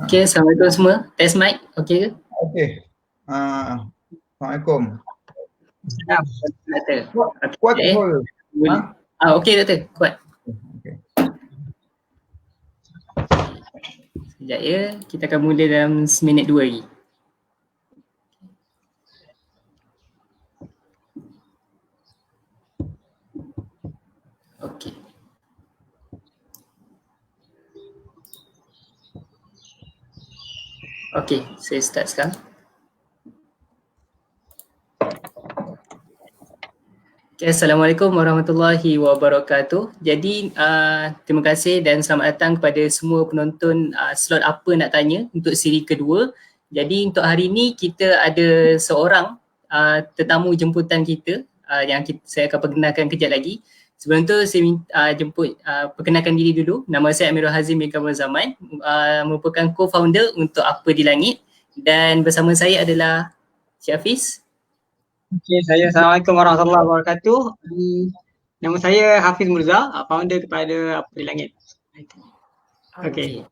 Okay, Assalamualaikum semua. Test mic, okay ke? Okey. Assalamualaikum. Doktor. Kuat Okay. suara? Okay doktor, kuat. Okey. Sekejap ya, kita akan mula dalam seminit 2 lagi. Okey. Okey, saya start sekarang. Okay, Assalamualaikum warahmatullahi wabarakatuh. Jadi terima kasih dan selamat datang kepada semua penonton slot apa nak tanya untuk siri kedua. Jadi untuk hari ini kita ada seorang tetamu jemputan kita yang saya akan perkenalkan kejap lagi. Sebelum tu saya perkenalkan diri dulu. Nama saya Amirul Hazim bin Kamil Zaman, merupakan co-founder untuk Apa di Langit, dan bersama saya adalah Cik Hafiz. Okay, Assalamualaikum warahmatullahi wabarakatuh. Nama saya Hafiz Murza, founder kepada Apa di Langit. Okay.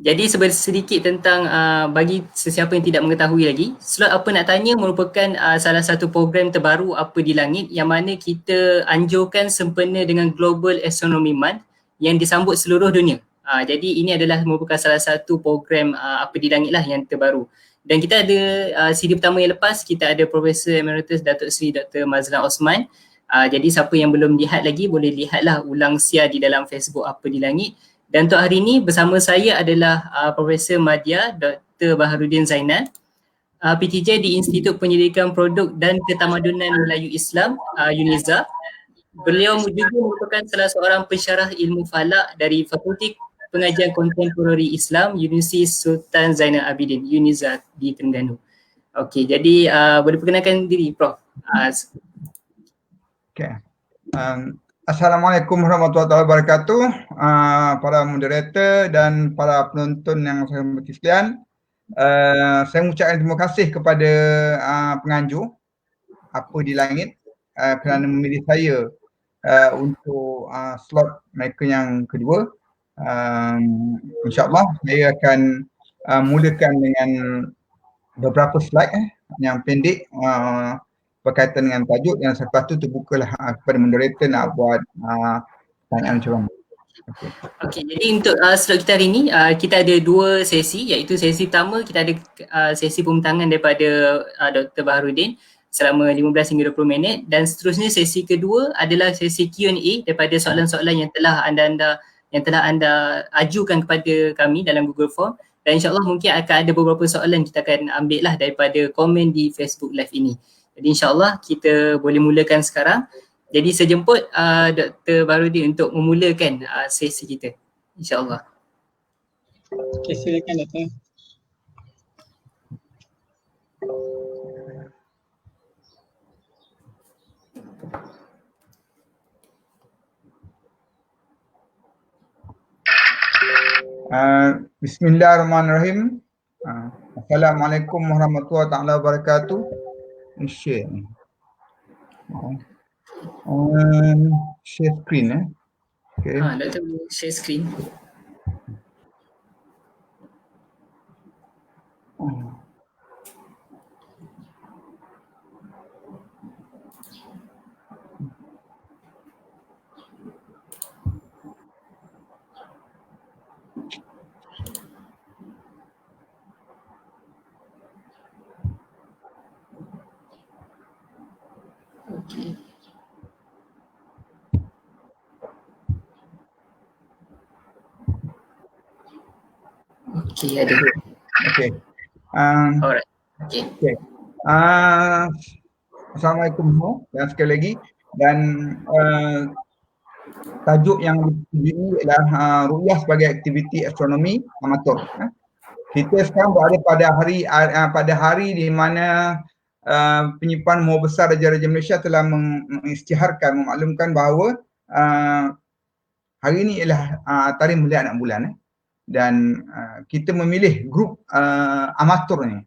Jadi sedikit tentang bagi sesiapa yang tidak mengetahui lagi, slot Apa Nak Tanya merupakan salah satu program terbaru Apa di Langit yang mana kita anjurkan sempena dengan Global Astronomy Month yang disambut seluruh dunia. Jadi ini adalah merupakan salah satu program Apa di Langit lah yang terbaru. Dan kita ada siri pertama yang lepas, kita ada Profesor Emeritus Datuk Seri Dr. Mazlan Osman. Jadi siapa yang belum lihat lagi boleh lihatlah ulang siar di dalam Facebook Apa di Langit. Dan untuk hari ini bersama saya adalah Profesor Madya Dr. Baharudin Zainal, PTJ di Institut Penyelidikan Produk dan Ketamadunan Melayu Islam, UNIZA. Beliau juga merupakan salah seorang pensyarah ilmu falak dari Fakulti Pengajian Kontemporari Islam Universiti Sultan Zainal Abidin, UNIZA di Terengganu. Okey, jadi boleh perkenalkan diri Prof. Okey. Assalamualaikum warahmatullahi wabarakatuh, para moderator dan para penonton yang saya hormati sekalian. Saya mengucapkan terima kasih kepada penganjur Apa di Langit kerana memilih saya untuk slot mereka yang kedua. InsyaAllah saya akan mulakan dengan beberapa slide yang pendek berkaitan dengan tajuk, yang selepas tu terbukalah kepada moderator nak buat pertanyaan ceramah. Okey, jadi untuk slot kita hari ini kita ada dua sesi, iaitu sesi pertama kita ada sesi pembintangan daripada Dr. Baharudin selama 15 hingga 20 minit, dan seterusnya sesi kedua adalah sesi Q&A daripada soalan-soalan yang telah anda ajukan kepada kami dalam Google Form, dan insyaAllah mungkin akan ada beberapa soalan kita akan ambil lah daripada komen di Facebook Live ini. Jadi insyaAllah kita boleh mulakan sekarang. Jadi saya jemput Dr. Baharudin untuk memulakan sesi kita, insyaAllah. Okay, silakan Dr. Bismillahirrahmanirrahim. Assalamualaikum warahmatullahi wabarakatuh. Share ni. Share screen Okay. Doktor share screen. Okay. Okay, ada. Okay. Alright. Okay. Okay. Assalamualaikum semua dan sekali lagi, dan tajuk yang dituju adalah ru'yah sebagai aktiviti astronomi amatur. Kita sekarang berada pada hari di mana penyimpan Maha Besar Raja-Raja Malaysia telah mengisytiharkan, memaklumkan bahawa hari ini ialah tarikh melihat anak bulan, dan kita memilih grup amatur ni.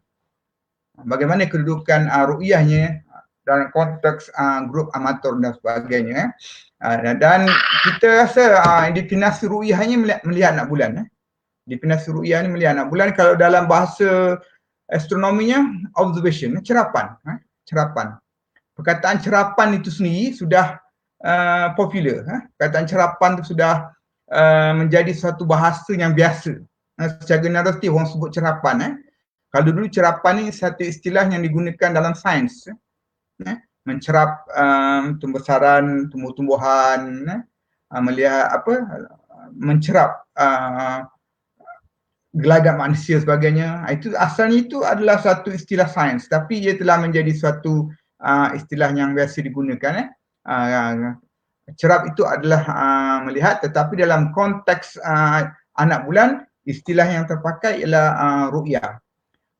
Bagaimana kedudukan ru'yahnya dalam konteks grup amatur dan sebagainya. Dan kita rasa definisi ru'yah hanya melihat anak bulan. Definisi ru'yah ni melihat anak bulan, kalau dalam bahasa astronominya observation, cerapan. Cerapan. Perkataan cerapan itu sendiri sudah popular. Perkataan cerapan itu sudah menjadi suatu bahasa yang biasa. Secara naratif orang sebut cerapan. Kalau dulu cerapan ni satu istilah yang digunakan dalam sains. Mencerap tumbuh-besaran tumbuh-tumbuhan, melihat mencerap gelagat manusia sebagainya. Itu asalnya itu adalah satu istilah sains, tapi ia telah menjadi suatu istilah yang biasa digunakan. Cerap itu adalah melihat, tetapi dalam konteks anak bulan, istilah yang terpakai ialah ru'yah.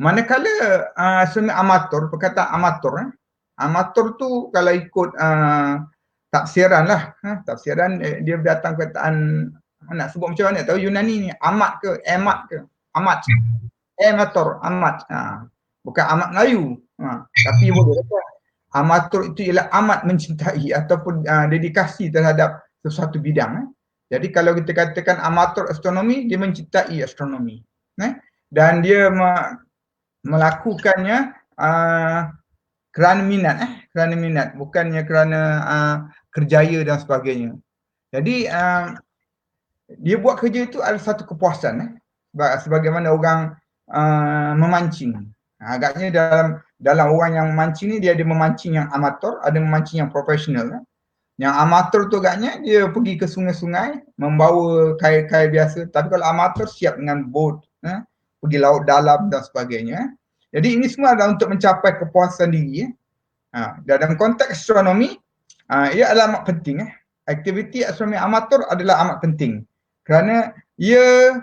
Manakala astronomi amatur, perkataan amatur, amatur tu kalau ikut tafsiran lah, tafsiran dia datang perkataan, nak sebut macam mana tahu Yunani ni, amat ke, emat ke, amat, amatur, amat, bukan amat Melayu, tapi boleh kata amatur itu ialah amat mencintai ataupun dedikasi terhadap sesuatu bidang. Jadi kalau kita katakan amatur astronomi, dia mencintai astronomi, dan dia melakukannya kerana minat, bukannya kerana kerjaya dan sebagainya. Jadi dia buat kerja itu adalah satu kepuasan, sebagaimana orang memancing. Agaknya dalam orang yang memancing ni, dia ada memancing yang amatur, ada memancing yang profesional. Yang amatur tu agaknya dia pergi ke sungai-sungai membawa kail-kail biasa, tapi kalau amatur siap dengan boat, pergi laut dalam dan sebagainya. Jadi ini semua adalah untuk mencapai kepuasan diri. Dalam konteks astronomi, ia adalah amat penting. Aktiviti astronomi amatur adalah amat penting kerana ia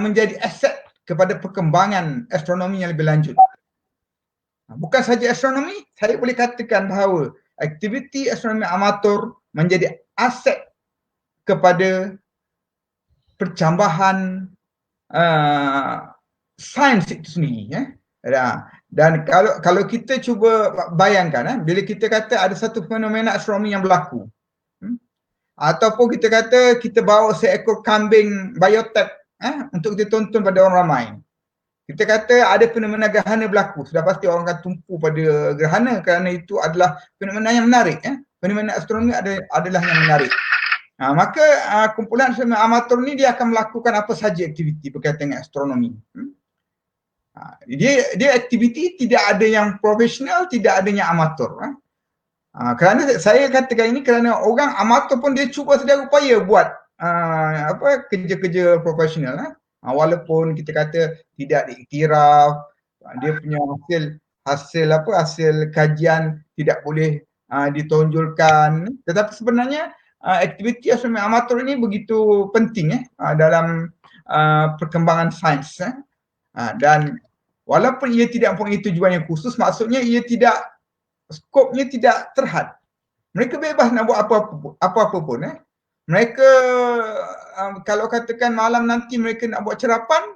menjadi aset kepada perkembangan astronomi yang lebih lanjut. Bukan saja astronomi, saya boleh katakan bahawa aktiviti astronomi amatur menjadi aset kepada percambahan sains itu sendiri. Dan kalau kita cuba bayangkan, bila kita kata ada satu fenomena astronomi yang berlaku, ataupun kita kata kita bawa seekor kambing biotech untuk kita tonton pada orang ramai, kita kata ada fenomena gerhana berlaku, sudah pasti orang akan tumpu pada gerhana kerana itu adalah fenomena yang menarik. Fenomena astronomi adalah yang menarik. Maka kumpulan astronomi amatur ni dia akan melakukan apa saja aktiviti berkaitan dengan astronomi. Dia aktiviti tidak ada yang profesional, tidak ada yang amatur. Kerana saya katakan ini kerana orang amatur pun dia cuba sedaya upaya buat kerja-kerja profesional. Walaupun kita kata tidak diiktiraf, dia punya hasil kajian tidak boleh ditonjolkan, tetapi sebenarnya aktiviti astronomi amatur ini begitu penting dalam perkembangan sains. Dan walaupun ia tidak mempunyai tujuan yang khusus, maksudnya ia tidak, skopnya tidak terhad. Mereka bebas nak buat apa-apa pun. Mereka kalau katakan malam nanti mereka nak buat cerapan,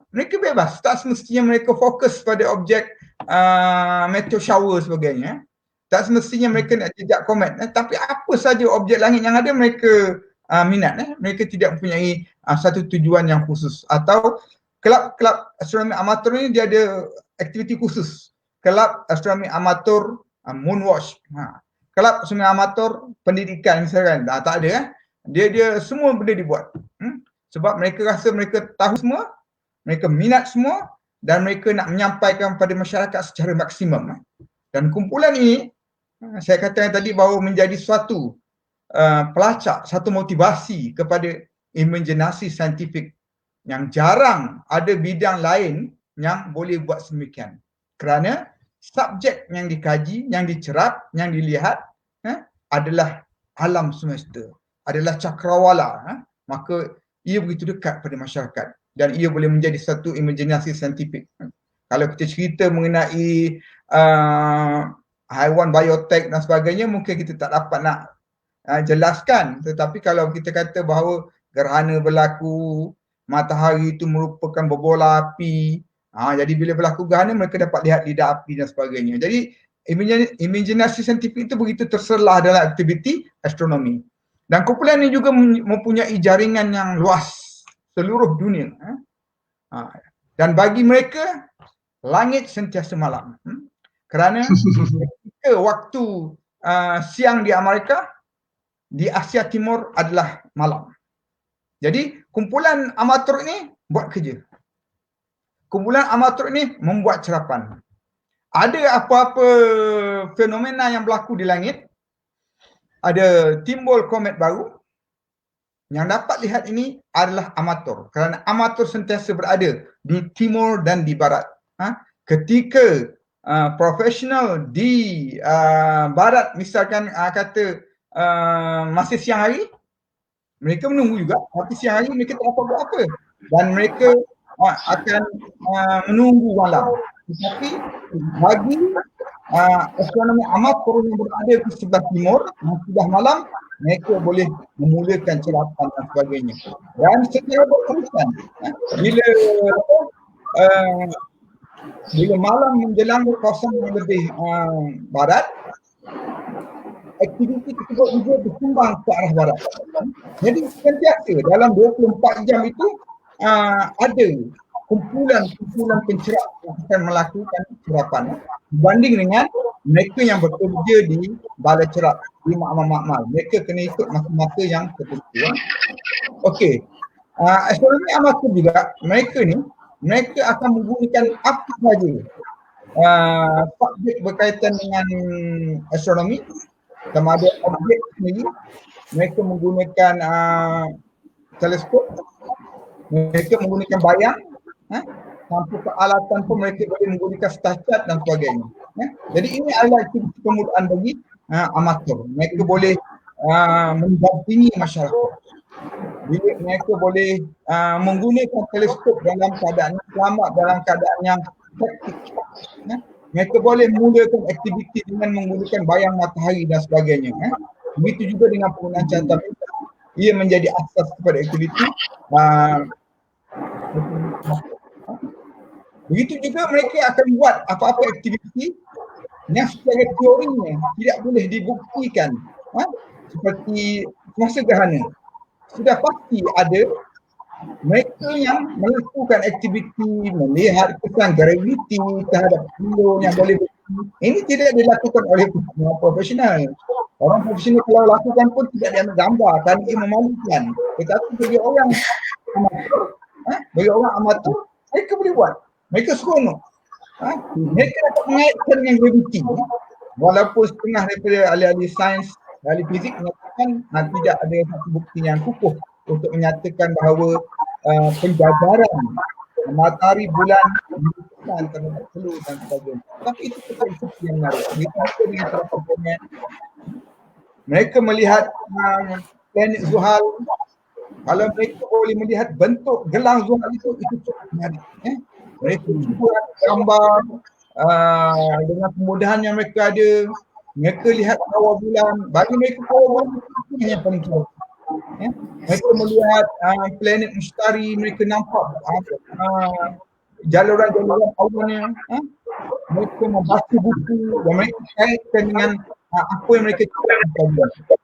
mereka bebas. Tak semestinya mereka fokus pada objek meteor shower sebagainya. Tak semestinya mereka nak jejak komet. Tapi apa saja objek langit yang ada mereka minat. Mereka tidak mempunyai satu tujuan yang khusus. Atau kelab astronomi amatur ni dia ada aktiviti khusus. Kelab astronomi amatur Moonwatch. Kelab astronomi amatur pendidikan misalkan. Tak ada. Dia semua benda dibuat. Sebab mereka rasa mereka tahu semua, mereka minat semua dan mereka nak menyampaikan kepada masyarakat secara maksimum. Dan kumpulan ini, saya katakan tadi bahawa menjadi suatu pelacak, satu motivasi kepada imajinasi saintifik yang jarang ada bidang lain yang boleh buat sedemikian. Kerana subjek yang dikaji, yang dicerap, yang dilihat adalah alam semesta, adalah cakrawala. Maka ia begitu dekat pada masyarakat dan ia boleh menjadi satu imajinasi saintifik. Kalau kita cerita mengenai haiwan biotech dan sebagainya, mungkin kita tak dapat nak jelaskan. Tetapi kalau kita kata bahawa gerhana berlaku, matahari itu merupakan berbola api, jadi bila berlaku gerhana mereka dapat lihat lidah api dan sebagainya. Jadi imajinasi saintifik itu begitu terselah dalam aktiviti astronomi. Dan kumpulan ini juga mempunyai jaringan yang luas seluruh dunia. Dan bagi mereka langit sentiasa malam. Kerana ketika waktu siang di Amerika, di Asia Timur adalah malam. Jadi kumpulan amatur ini buat kerja. Kumpulan amatur ini membuat serapan. Ada apa-apa fenomena yang berlaku di langit, ada timbul komet baru, yang dapat lihat ini adalah amatur. Kerana amatur sentiasa berada di timur dan di barat. Ketika profesional di barat misalkan kata masih siang hari, mereka menunggu juga, tapi siang hari mereka tak dapat buat apa. Dan mereka akan menunggu malam. Tetapi bagi astronomi amatur yang berada di sebelah timur, sudah malam, mereka boleh memulakan serapan dan sebagainya. Dan secara berterusan, bila malam menjelang kawasan yang lebih barat, aktiviti tersebut juga berkembang ke arah barat. Jadi sentiasa dalam 24 jam itu ada kumpulan pencerap yang akan melakukan serapan berbanding dengan mereka yang bekerja di balai cerap, di makmal. Mereka kena ikut masa-masa yang tertentu. Okey. Astronomi amatur juga, mereka akan menggunakan apa saja subjek berkaitan dengan astronomi, sama ada objek sendiri, mereka menggunakan teleskop, mereka menggunakan bayang, sampai peralatan pun mereka boleh menggunakan stasiun dan sebagainya. Jadi ini adalah aktiviti kemudahan bagi amatur. Mereka boleh mendampingi masyarakat. Bila mereka boleh menggunakan teleskop dalam keadaan selamat, dalam keadaan yang praktik. Mereka boleh mulakan aktiviti dengan menggunakan bayang matahari dan sebagainya. Begitu juga dengan penggunaan cahaya bintang. Ia menjadi asas kepada aktiviti. Begitu juga mereka akan buat apa-apa aktiviti yang secara teorinya tidak boleh dibuktikan. Seperti semasa gerhana. Sudah pasti ada mereka yang melakukan aktiviti melihat kesan graviti terhadap benda yang boleh berhenti. Ini tidak dilakukan oleh orang profesional. Orang profesional kalau lakukan pun tidak diambil gambar dan ia memalukan. Tetapi bagi orang amatur, mereka boleh buat. Mereka seronok. Mereka dapat mengaitkan dengan graviti. Walaupun setengah daripada ahli-ahli sains, ahli fizik menyatakan tidak ada satu bukti yang kukuh untuk menyatakan bahawa penjajaran matahari bulan bukan terhadap telur dan sebagainya. Tapi itu seperti yang menarik. Mereka dengan cara komponen. Mereka melihat planet Zuhal. Kalau mereka boleh melihat bentuk gelang Zuhal itu cukup menarik. Mereka buat gambar dengan kemudahan yang mereka ada. Mereka lihat kawah bulan. Bagi mereka kawah bulan itu yang paling jauh. Mereka melihat planet Mustari, mereka nampak jaluran-jaluran awannya. Mereka membaca buku dan mereka kaitkan dengan apa yang mereka cakap.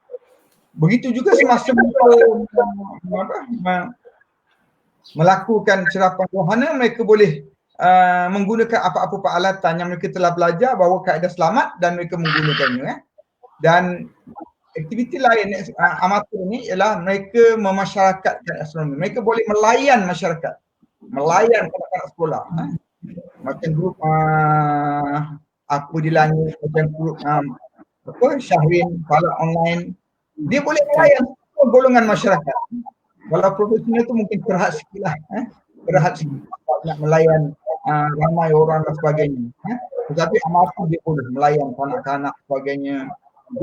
Begitu juga semasa melakukan serapan wahana, mereka boleh menggunakan apa-apa peralatan yang mereka telah belajar bahawa kaedah selamat dan mereka menggunakannya. Dan aktiviti lain amatur ini ialah mereka memasyarakatkan astronomi. Mereka boleh melayan masyarakat, melayan anak-anak sekolah. Macam grup apa di langit, macam grup Syahrin, Falak Online. Dia boleh melayan semua golongan masyarakat. Kalau profesional tu mungkin terhad sikit lah. Terhad sikit nak melayan ramai orang dan sebagainya. Tetapi amatur dia boleh melayan kanak-kanak sebagainya.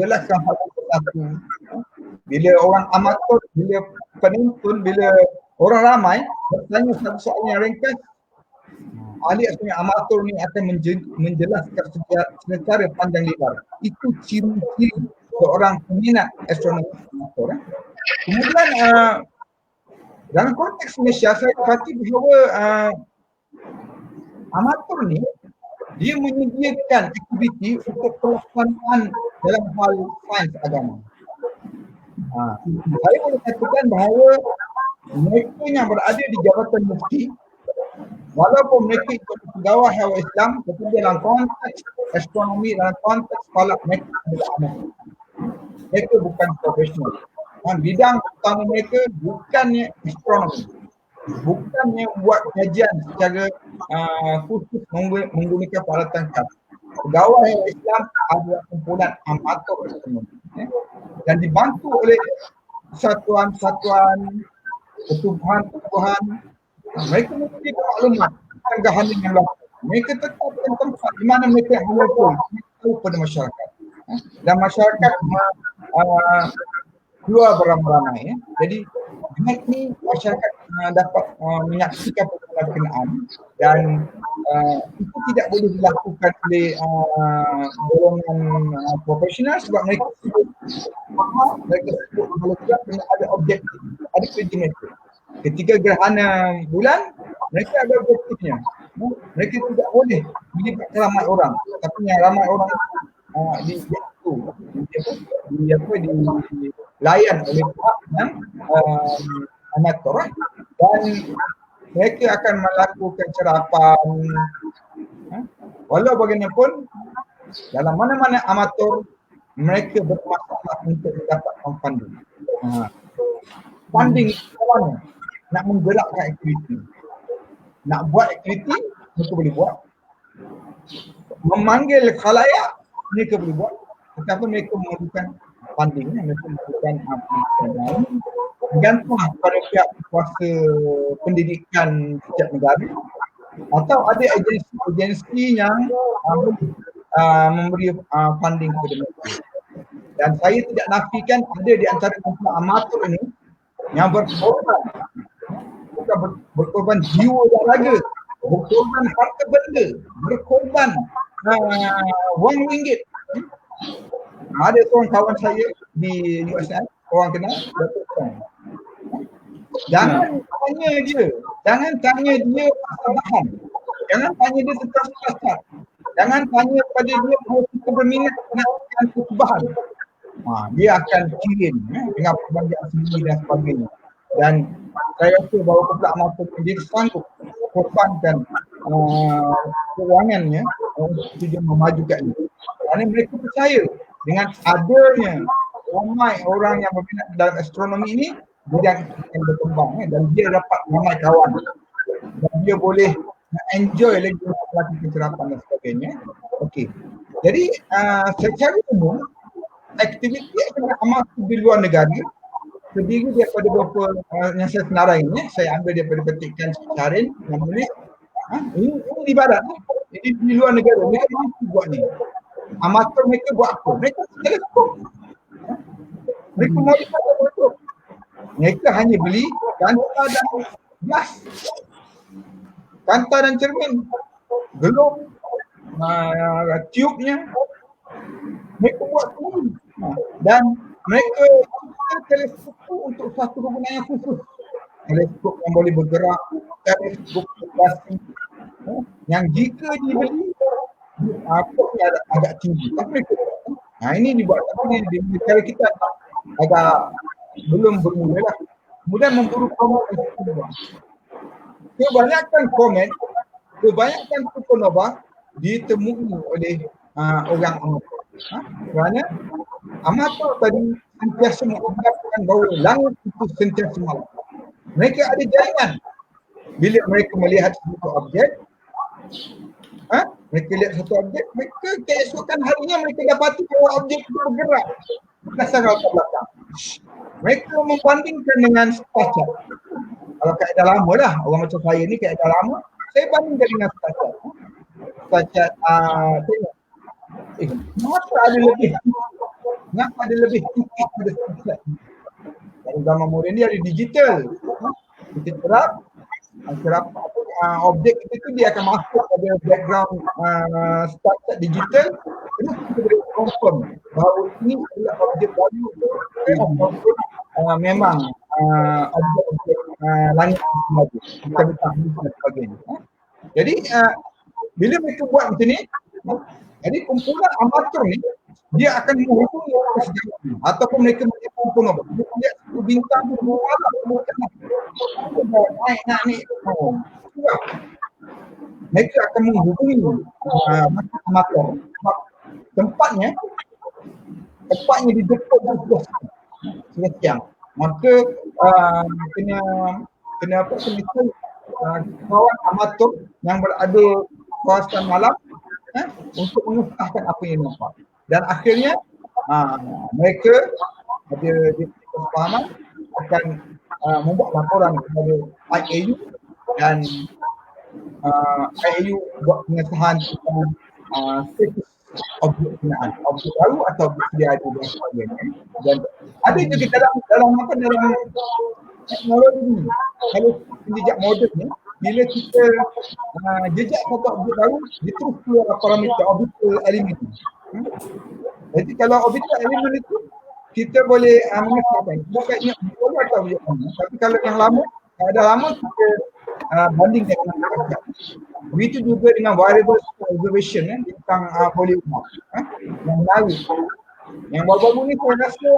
Jelaskan satu persatu. Bila orang amatur, bila penonton, bila orang ramai bertanya satu soalan yang ringkas, ahli astronomi amatur ni akan menjelaskan secara panjang lebar. Itu ciri-ciri seorang peminat astronomi amatur. Kemudian dalam konteks Malaysia, saya perhati bahawa amatur ni dia menyediakan aktiviti untuk pelaksanaan dalam hal sains agama. Saya boleh katakan bahawa mereka yang berada di jabatan mufti, walaupun mereka itu pegawai hawai Islam, tetapi dalam konteks astronomi, dalam konteks falak, mereka adalah amatir. Mereka bukan profesional. Dan bidang utama mereka bukannya astronomi, bukannya buat kajian secara khusus menggunakan peralatan kaf. Pegawai Islam adalah kumpulan amatur astronomi, dan dibantu oleh satuan-satuan, pertubuhan-pertubuhan. Mereka memiliki maklumat tentang kehanan yang laku. Mereka tetapkan tempat di mana mereka handle kepada masyarakat. Dan masyarakat keluar beramai-ramai. Jadi dengan ini masyarakat dapat menyaksikan perkara berkenaan, dan itu tidak boleh dilakukan oleh golongan profesional sebab mereka sebut kalau tidak kena ada objektif, ada kerja mereka. Ketika gerhana bulan, mereka ada objektifnya. Mereka tidak boleh melibatkan ramai orang, tapi yang ramai orang dilayan oleh pihak yang amatur, dan mereka akan melakukan serapan. Walau bagaimanapun, dalam mana-mana amatur, mereka bermasalah untuk mendapatkan funding. Funding itu mana? Nak menggerakkan aktiviti. Nak buat aktiviti, mereka boleh buat. Memanggil khalayak, mereka boleh buat. Tetapi mereka memerlukan funding, mereka memerlukan aplikasi. Bergantung pada pihak kuasa pendidikan setiap negara, atau ada agensi yang memberi funding kepada mereka. Dan saya tidak nafikan ada di antara kumpulan amatur ini yang berkorban, bukan berkorban jiwa dan raga, berkorban harta benda, berkorban wang ringgit. Ada seorang kawan saya di USA, orang kenal, Datuk Song. Jangan tanya dia pasal bahan. Jangan tanya dia tentang sasar. Jangan tanya pada dia kalau kita berminat nak bahan. Dia akan kirim dengan perbelanjaan sendiri dan sebagainya. Dan saya rasa bahawa kumpulan amatur dia sanggup korbankan kewangannya untuk tujuan memajukan ini. Kerana mereka percaya dengan adanya ramai orang yang berminat dalam astronomi ini, bidang akan berkembang, dan dia dapat ramai kawan, dan dia boleh enjoy lagi melakukan serapan dan sebagainya. Okey. Jadi secara umum aktiviti amatur di luar negara terdiri daripada beberapa yang saya senarai ini, saya ambil daripada petikan Syarin yang menulis ini di barat, jadi di luar negara mereka buat ni. Amatur mereka buat apa? Mereka teleskop. Mereka modify teleskop. Mereka hanya beli kanta dan gelas, kanta dan cermin, globe, tube-nya. Mereka buat sendiri. Dan mereka teleskop untuk satu kegunaan yang khusus. Teleskop yang boleh bergerak, teleskop plastik, yang jika dibeli apa agak tinggi. Tapi ini dibuat di negara kita agak belum bermula lah. Kemudian memburu komen. Kebanyakan komen, kebanyakan supernova ditemui oleh orang amatur. Kerana amatur tadi sentiasa mengungkapkan bahawa langit itu sentiasa malam. Mereka ada jaringan. Bila mereka melihat satu objek, mereka lihat satu objek, mereka keesokan harinya mereka dapati bahawa objek itu bergerak dasar latar belakang. Mereka membandingkan dengan StarChart. Kalau kaedah lama lah, orang macam saya ni kaedah lama, saya bandingkan dengan StarChart. StarChart, tengok. Kenapa ada lebih? Kenapa ada lebih titik pada StarChart? Dalam zaman moden ni ada digital. Kita cerap objek itu dia akan masuk pada background StarChart digital. Terus kita boleh confirm bahawa ini adalah objek baru memang objek langit semaju. Kita bertahan dan sebagainya. Jadi bila mereka buat macam ni, jadi kumpulan amatur ni dia akan menghubungi orang sejauh ini ataupun mereka menelpon pengabot. Dia lihat satu bintang tu berwarna naik. Mereka akan menghubungi amatur. Tempatnya di depan sudah siang. Maka kena kawan amatur yang berada kawasan malam untuk mengesahkan apa yang nampak. Dan akhirnya mereka ada kesepahaman akan membuat laporan kepada IAU dan IAU buat pengesahan status objek penggunaan, objek baru atau objek sedia ada dan sebagainya. Dan ada juga dalam teknologi ni, kalau jejak moden ni, bila kita jejak satu objek baru, dia terus keluar parameter orbital element. Jadi kalau orbital element itu kita boleh mengesahkan bukannya boleh atau objek mana, tapi kalau yang lama, kita bandingkan dengan objek. Begitu juga dengan variable observation tentang volume yang menarik. Yang baru-baru ni saya rasa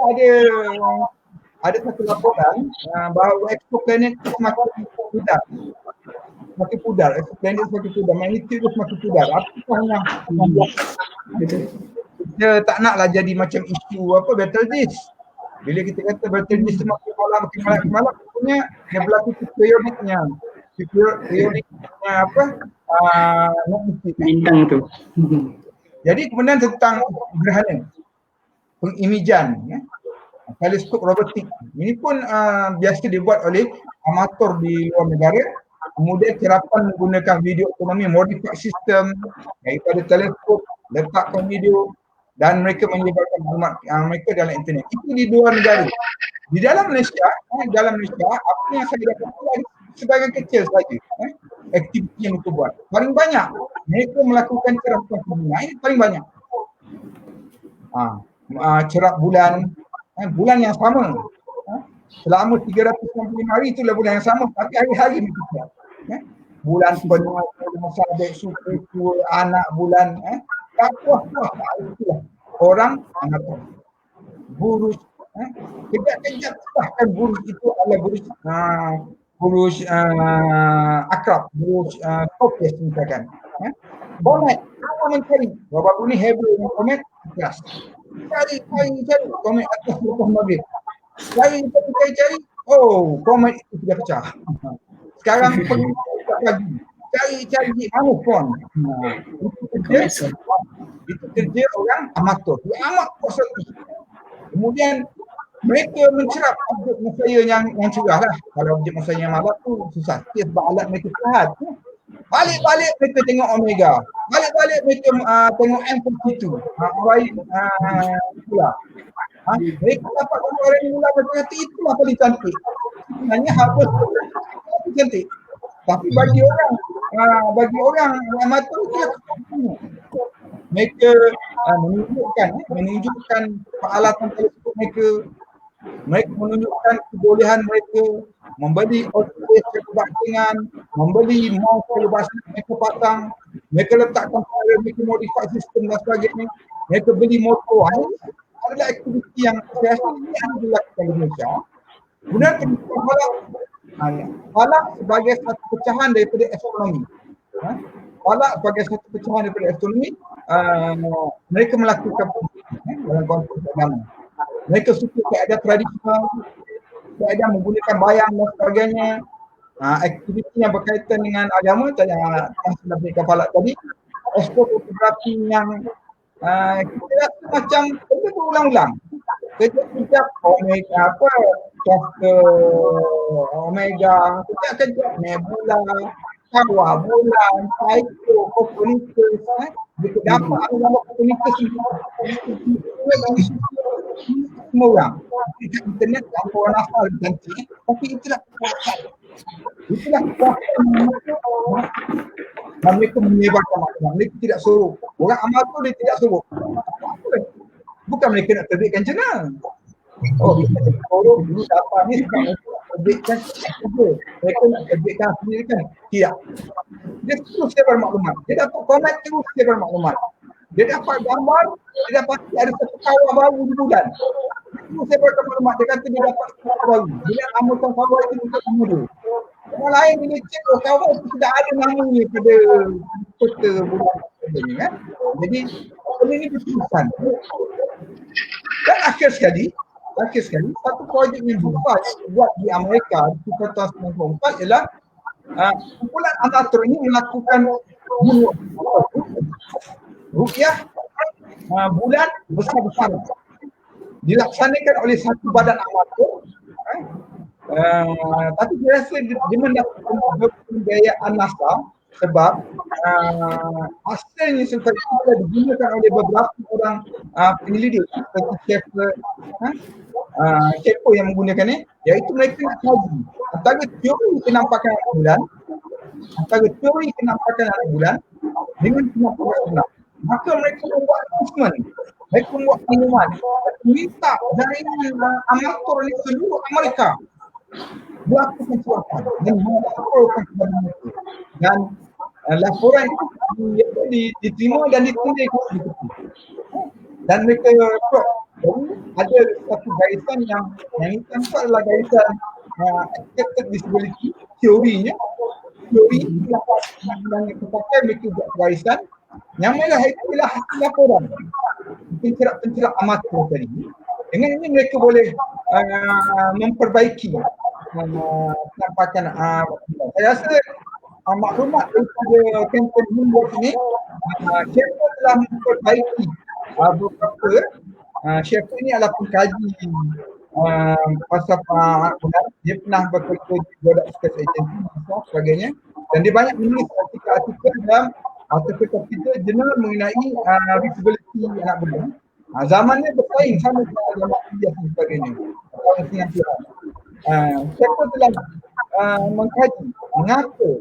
ada satu laporan bahawa exoplanet semakin pudar, exoplanet semakin pudar, magnitude semakin pudar. Apakah yang kita tak naklah jadi macam isu Betelgeuse. Bila kita kata Betelgeuse semakin malam, maksudnya dia berlaku periodiknya bintang tu. Jadi kemudian tentang gerhana, pengimejan, teleskop robotik. Ini pun biasa dibuat oleh amatur di luar negara. Kemudian serapan menggunakan video astronomi modified system daripada teleskop, letakkan video dan mereka menyebarkan maklumat mereka dalam internet. Itu di luar negara. Di dalam Malaysia, apa yang saya dapat sebagian kecil saja aktiviti yang mereka buat. Paling banyak mereka melakukan cerap bulan, ini paling banyak. Cerap bulan yang sama. Selama 365 hari itulah bulan yang sama, tapi hari-hari mereka cerap. Bulan penuh, masa adik suku, anak bulan, tak puas-puas. Itulah orang amatur. Burus, kejap-kejap bahkan burus itu adalah burus akrab, burus Scorpius misalkan. Komet, apa mencari? Bapak ni hebat dengan komet, atas. Cari komet atas lepas maghrib. Cari, oh komet itu sudah pecah. Sekarang pergi cari mana pun. Itu kerja orang amatur. Dia amat positif. Kemudian mereka mencerap objek masaya yang cerah lah. Kalau objek masaya yang malam tu susah. Sebab alat mereka sihat. Balik-balik mereka tengok Omega. Balik-balik mereka tengok M42. Itulah. Mereka dapat gambar yang mula berkata itulah paling cantik. Sebenarnya harus cantik. Tapi bagi orang amatur itulah mereka menunjukkan peralatan teleskop mereka menunjukkan kebolehan mereka membeli outfit kebatingan, membeli mouse telebas mereka pasang, mereka letakkan file, mereka modify sistem dan sebagainya, mereka beli motor. Ini adalah aktiviti yang saya rasa ini yang dilakukan di Malaysia. Kemudian falak sebagai satu pecahan daripada astronomi. Falak sebagai satu pecahan daripada astronomi, mereka melakukan dalam konteks agama. Mereka suka keadaan tradisional, keadaan menggunakan bayang dan sebagainya. Aktiviti yang berkaitan dengan agama, yang sudah berikan falak tadi, astrofotografi yang kita rasa macam benda berulang-ulang. Kejap-kejap Omega, kejap-kejap nebula, kawah bulan, Psycho, Copernicus, kita dapat nama Copernicus semua orang. Di internet tak orang hafal cantik, tapi itulah kekuatan. Dan mereka menyebarkan maklumat. Mereka tidak suruh. Orang amatur dia tidak suruh. Bukan mereka nak terbitkan jurnal. Oh, kita suruh dulu dapat ni sebab mereka nak terbitkan saja. Mereka nak terbitkan sendiri kan? Tidak. Dia terus sebar maklumat. Dia dapat komen terus sebar maklumat. Dia dapat gambar, dia dapat ada satu kawah baru di bulan. Itu saya baca maklumat, dia kata dia dapat kawah baru. Dia amalkan kawah itu untuk kemudian. Yang lain dia cek, kawah itu tidak ada namanya pada peta bulan ni kan. Jadi ini diputuskan. Dan akhir sekali satu projek yang buat di Amerika di tahun 1994 ialah kumpulan amatur ini melakukan ruqyah bulan besar-besaran dilaksanakan oleh satu badan amatur, tapi saya rasa dia mendapatkan pembiayaan NASA sebab hasilnya seperti itu digunakan oleh beberapa orang penyelidik seperti Sherpa yang menggunakannya, iaitu mereka nak kaji antara teori kenampakan anak bulan dengan kenampakan bulan. Maka mereka membuat announcement, mereka membuat pengumuman, minta jaringan amatur di seluruh Amerika melakukan suatan dan melaporkan kepada mereka. Dan laporan itu diterima dan ditindaklanjuti. Dan mereka ada satu garisan yang hitam itu adalah garisan accepted disability teori yang kepakai mereka buat garisan. Yang merah itu adalah hasil laporan pencerap amatur tadi. Dengan ini mereka boleh memperbaiki penampakan. Saya rasa maklumat daripada kempen Moonwatch ini, Sherpa telah memperbaiki beberapa. Sherpa ini adalah pengkaji pasal bulan. Dia pernah bekerja di Product Space Agency dan sebagainya, dan dia banyak menulis artikel dalam artikel kita jurnal mengenai visibility anak bulan. Zamannya bersaing sama dengan zaman India dan sebagainya. Sherpa telah mengkaji mengapa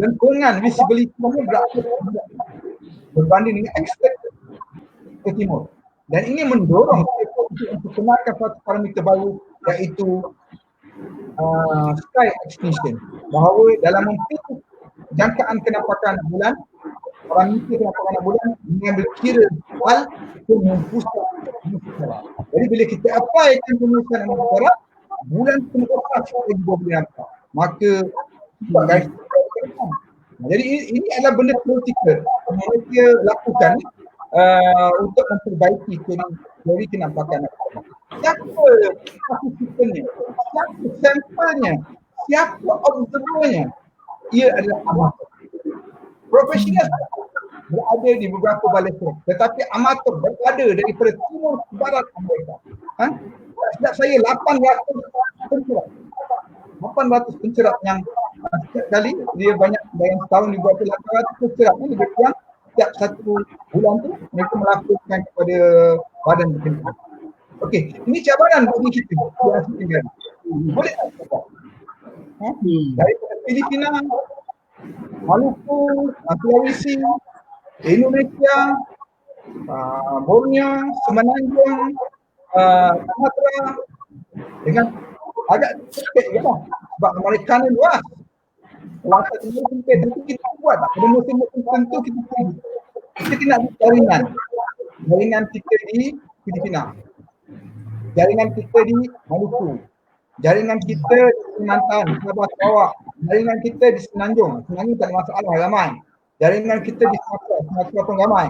lengkungan visibility berapa berbanding dengan expected ke timur. Dan ini mendorong untuk kenalkan satu parameter baru, iaitu sky extinction. Bahawa dalam memperhatikan jangkaan kenampakan bulan, parameter kenampakan bulan mengambil kira hal pemutusan atmosfera. Jadi bila kita applykan pemutusan atmosfera, bulan pemutusan sebagai dua boleh nampak. Maka guys, jadi ini adalah benda kritikal yang mereka lakukan untuk memperbaiki teori kenampakan. Siapa participantnya, siapa sampelnya, siapa observernya? Ia adalah amatur. Profesional berada di beberapa balai survey, tetapi amatur berada daripada timur ke barat Amerika. Sejak saya 800 pencerap yang setiap kali dia banyak dalam setahun dibuat 800 pencerap ni lebih kurang setiap satu bulan tu mereka melakukan kepada badan berkenaan. Okey, ini cabaran bagi kita di Asia Tenggara. Boleh tak kita? Daripada Filipina, Maluku, Sulawesi, Indonesia, Borneo, Semenanjung, Sumatera, dengan agak sempit je lah sebab Amerika ni luas. Luasan ini sempit, tapi kita buat pada musim-musim tertentu kita nak jaringan kita di Filipina, jaringan kita di Maluku, jaringan kita di Kelantan, Sabah, Sarawak, jaringan kita di Semenanjung tak ada masalah, ramai. Jaringan kita di Sumatera pun ramai.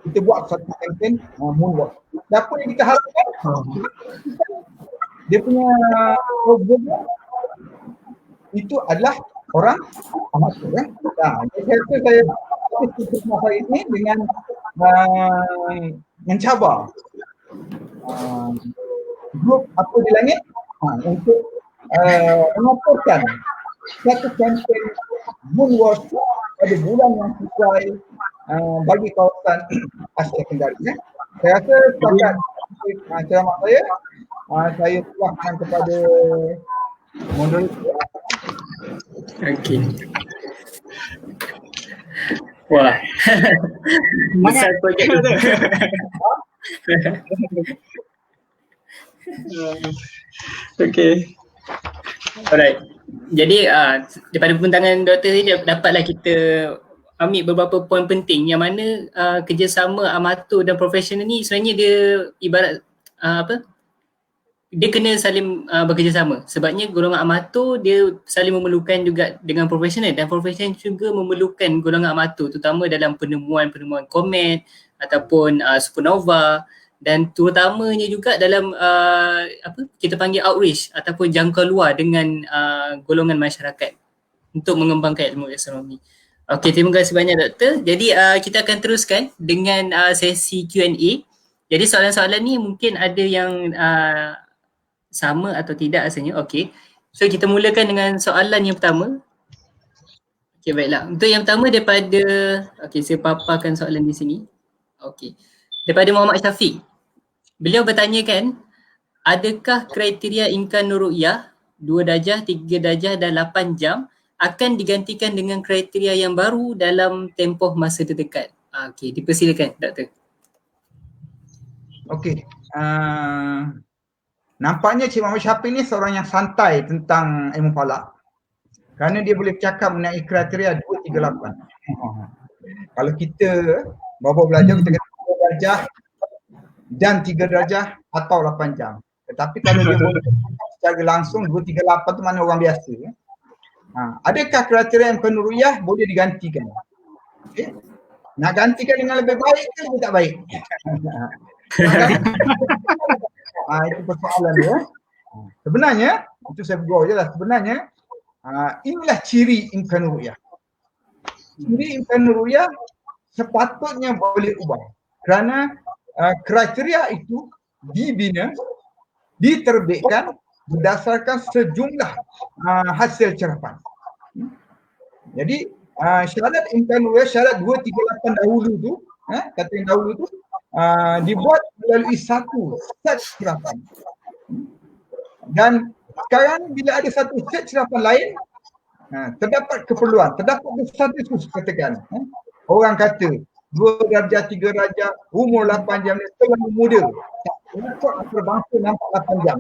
Kita buat satu campaign Moonwatch. Apa yang kita harapkan? Dia punya problem itu adalah orang amatur kan. Saya tutup masa ini dengan mencabar grup apa di langit untuk melaporkan satu campaign Moonwatch pada bulan yang sesuai bagi kawasan Asia Tenggara. Saya rasa setakat ceramah saya serahkan kepada moderator. Okey. Wah. Besar projek tu. Okey. Alright. Jadi daripada pembintangan doktor ni dapatlah kita ambil beberapa poin penting yang mana kerjasama amatur dan profesional ni sebenarnya dia ibarat dia kena saling bekerjasama. Sebabnya golongan amatur dia saling memerlukan juga dengan profesional, dan profesional juga memerlukan golongan amatur terutama dalam penemuan komet ataupun supernova, dan terutamanya juga dalam kita panggil outreach ataupun jangkau luar dengan golongan masyarakat untuk mengembangkan ilmu astronomi. Okey, terima kasih banyak Doktor. Jadi kita akan teruskan dengan sesi Q&A. Jadi soalan-soalan ni mungkin ada yang sama atau tidak rasanya. Okey. So kita mulakan dengan soalan yang pertama. Okey, baiklah. Untuk yang pertama daripada, saya paparkan soalan di sini. Okey. Daripada Muhammad Syafiq. Beliau bertanyakan, adakah kriteria imkan Nuru'yah 2 darjah, 3 darjah dan 8 jam akan digantikan dengan kriteria yang baru dalam tempoh masa terdekat? Okey, dipersilakan Doktor. Okey. Nampaknya Cik Muhammad Syafiq ni seorang yang santai tentang ilmu falak. Kerana dia boleh cakap mengenai kriteria 238. Kalau kita baru belajar, kita kata 2 darjah dan 3 darjah atau 8 jam. Tetapi kalau dia boleh cakap secara langsung 238 tu mana orang biasa. Adakah kriteria imkan Nuru'yah boleh digantikan? Okay. Nak gantikan dengan lebih baik ke lebih tak baik? Itu persoalan dia. Sebenarnya, itu saya beritahu je lah, sebenarnya inilah ciri imkan Nuru'yah. Ciri imkan Nuru'yah sepatutnya boleh ubah kerana kriteria itu dibina, diterbitkan berdasarkan sejumlah hasil cerapan. Jadi syarat imkan Nuru'yah, syarat 238 dahulu tu, kata yang dahulu tu dibuat melalui satu set cerapan. Dan sekarang bila ada satu set cerapan lain, terdapat keperluan, terdapat status katakan. Orang kata 2 darjah, 3 darjah, umur 8 jam ni terlalu muda. Untuk terbangsa nampak 8 jam.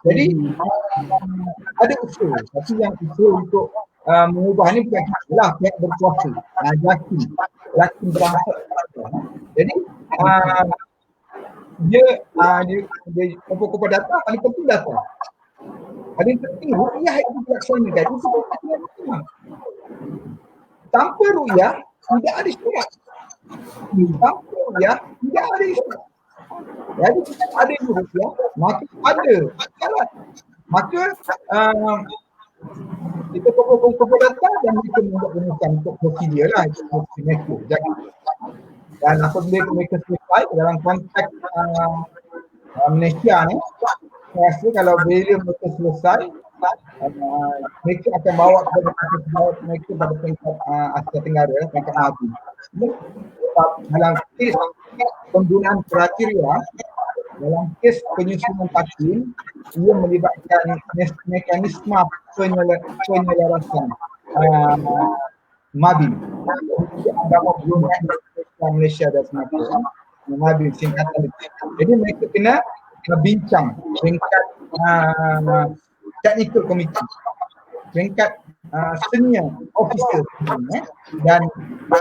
Jadi ada usul, tapi yang usul untuk mengubah ni bukan kita lah, pihak berkuasa. Yakin berangkat. Jadi dia kumpul data, paling penting data. Paling penting ru'yah itu dilaksanakan. Itu penting. Tanpa ru'yah tidak ada syarat. Tanpa ru'yah tidak ada syarat. Jadi kita ada ru'yah, maka ada syarat. Maka kita kumpul data dan kita membuat rumuskan untuk prosedur lah, itu prosedur. Dan apabila mereka selesai dalam konteks Malaysia ni, saya rasa kalau bila mereka selesai, mereka akan bawa kepada mereka pada peringkat Asia Tenggara, peringkat Nabi. Dalam kes penggunaan kriteria, dalam kes penyusunan takvim, ia melibatkan mekanisme penyelarasan MABIM. Agama Brunei Malaysia dan Singapura, MABIM singkatan. Jadi mereka kena bincang peringkat technical committee, peringkat senior officer, dan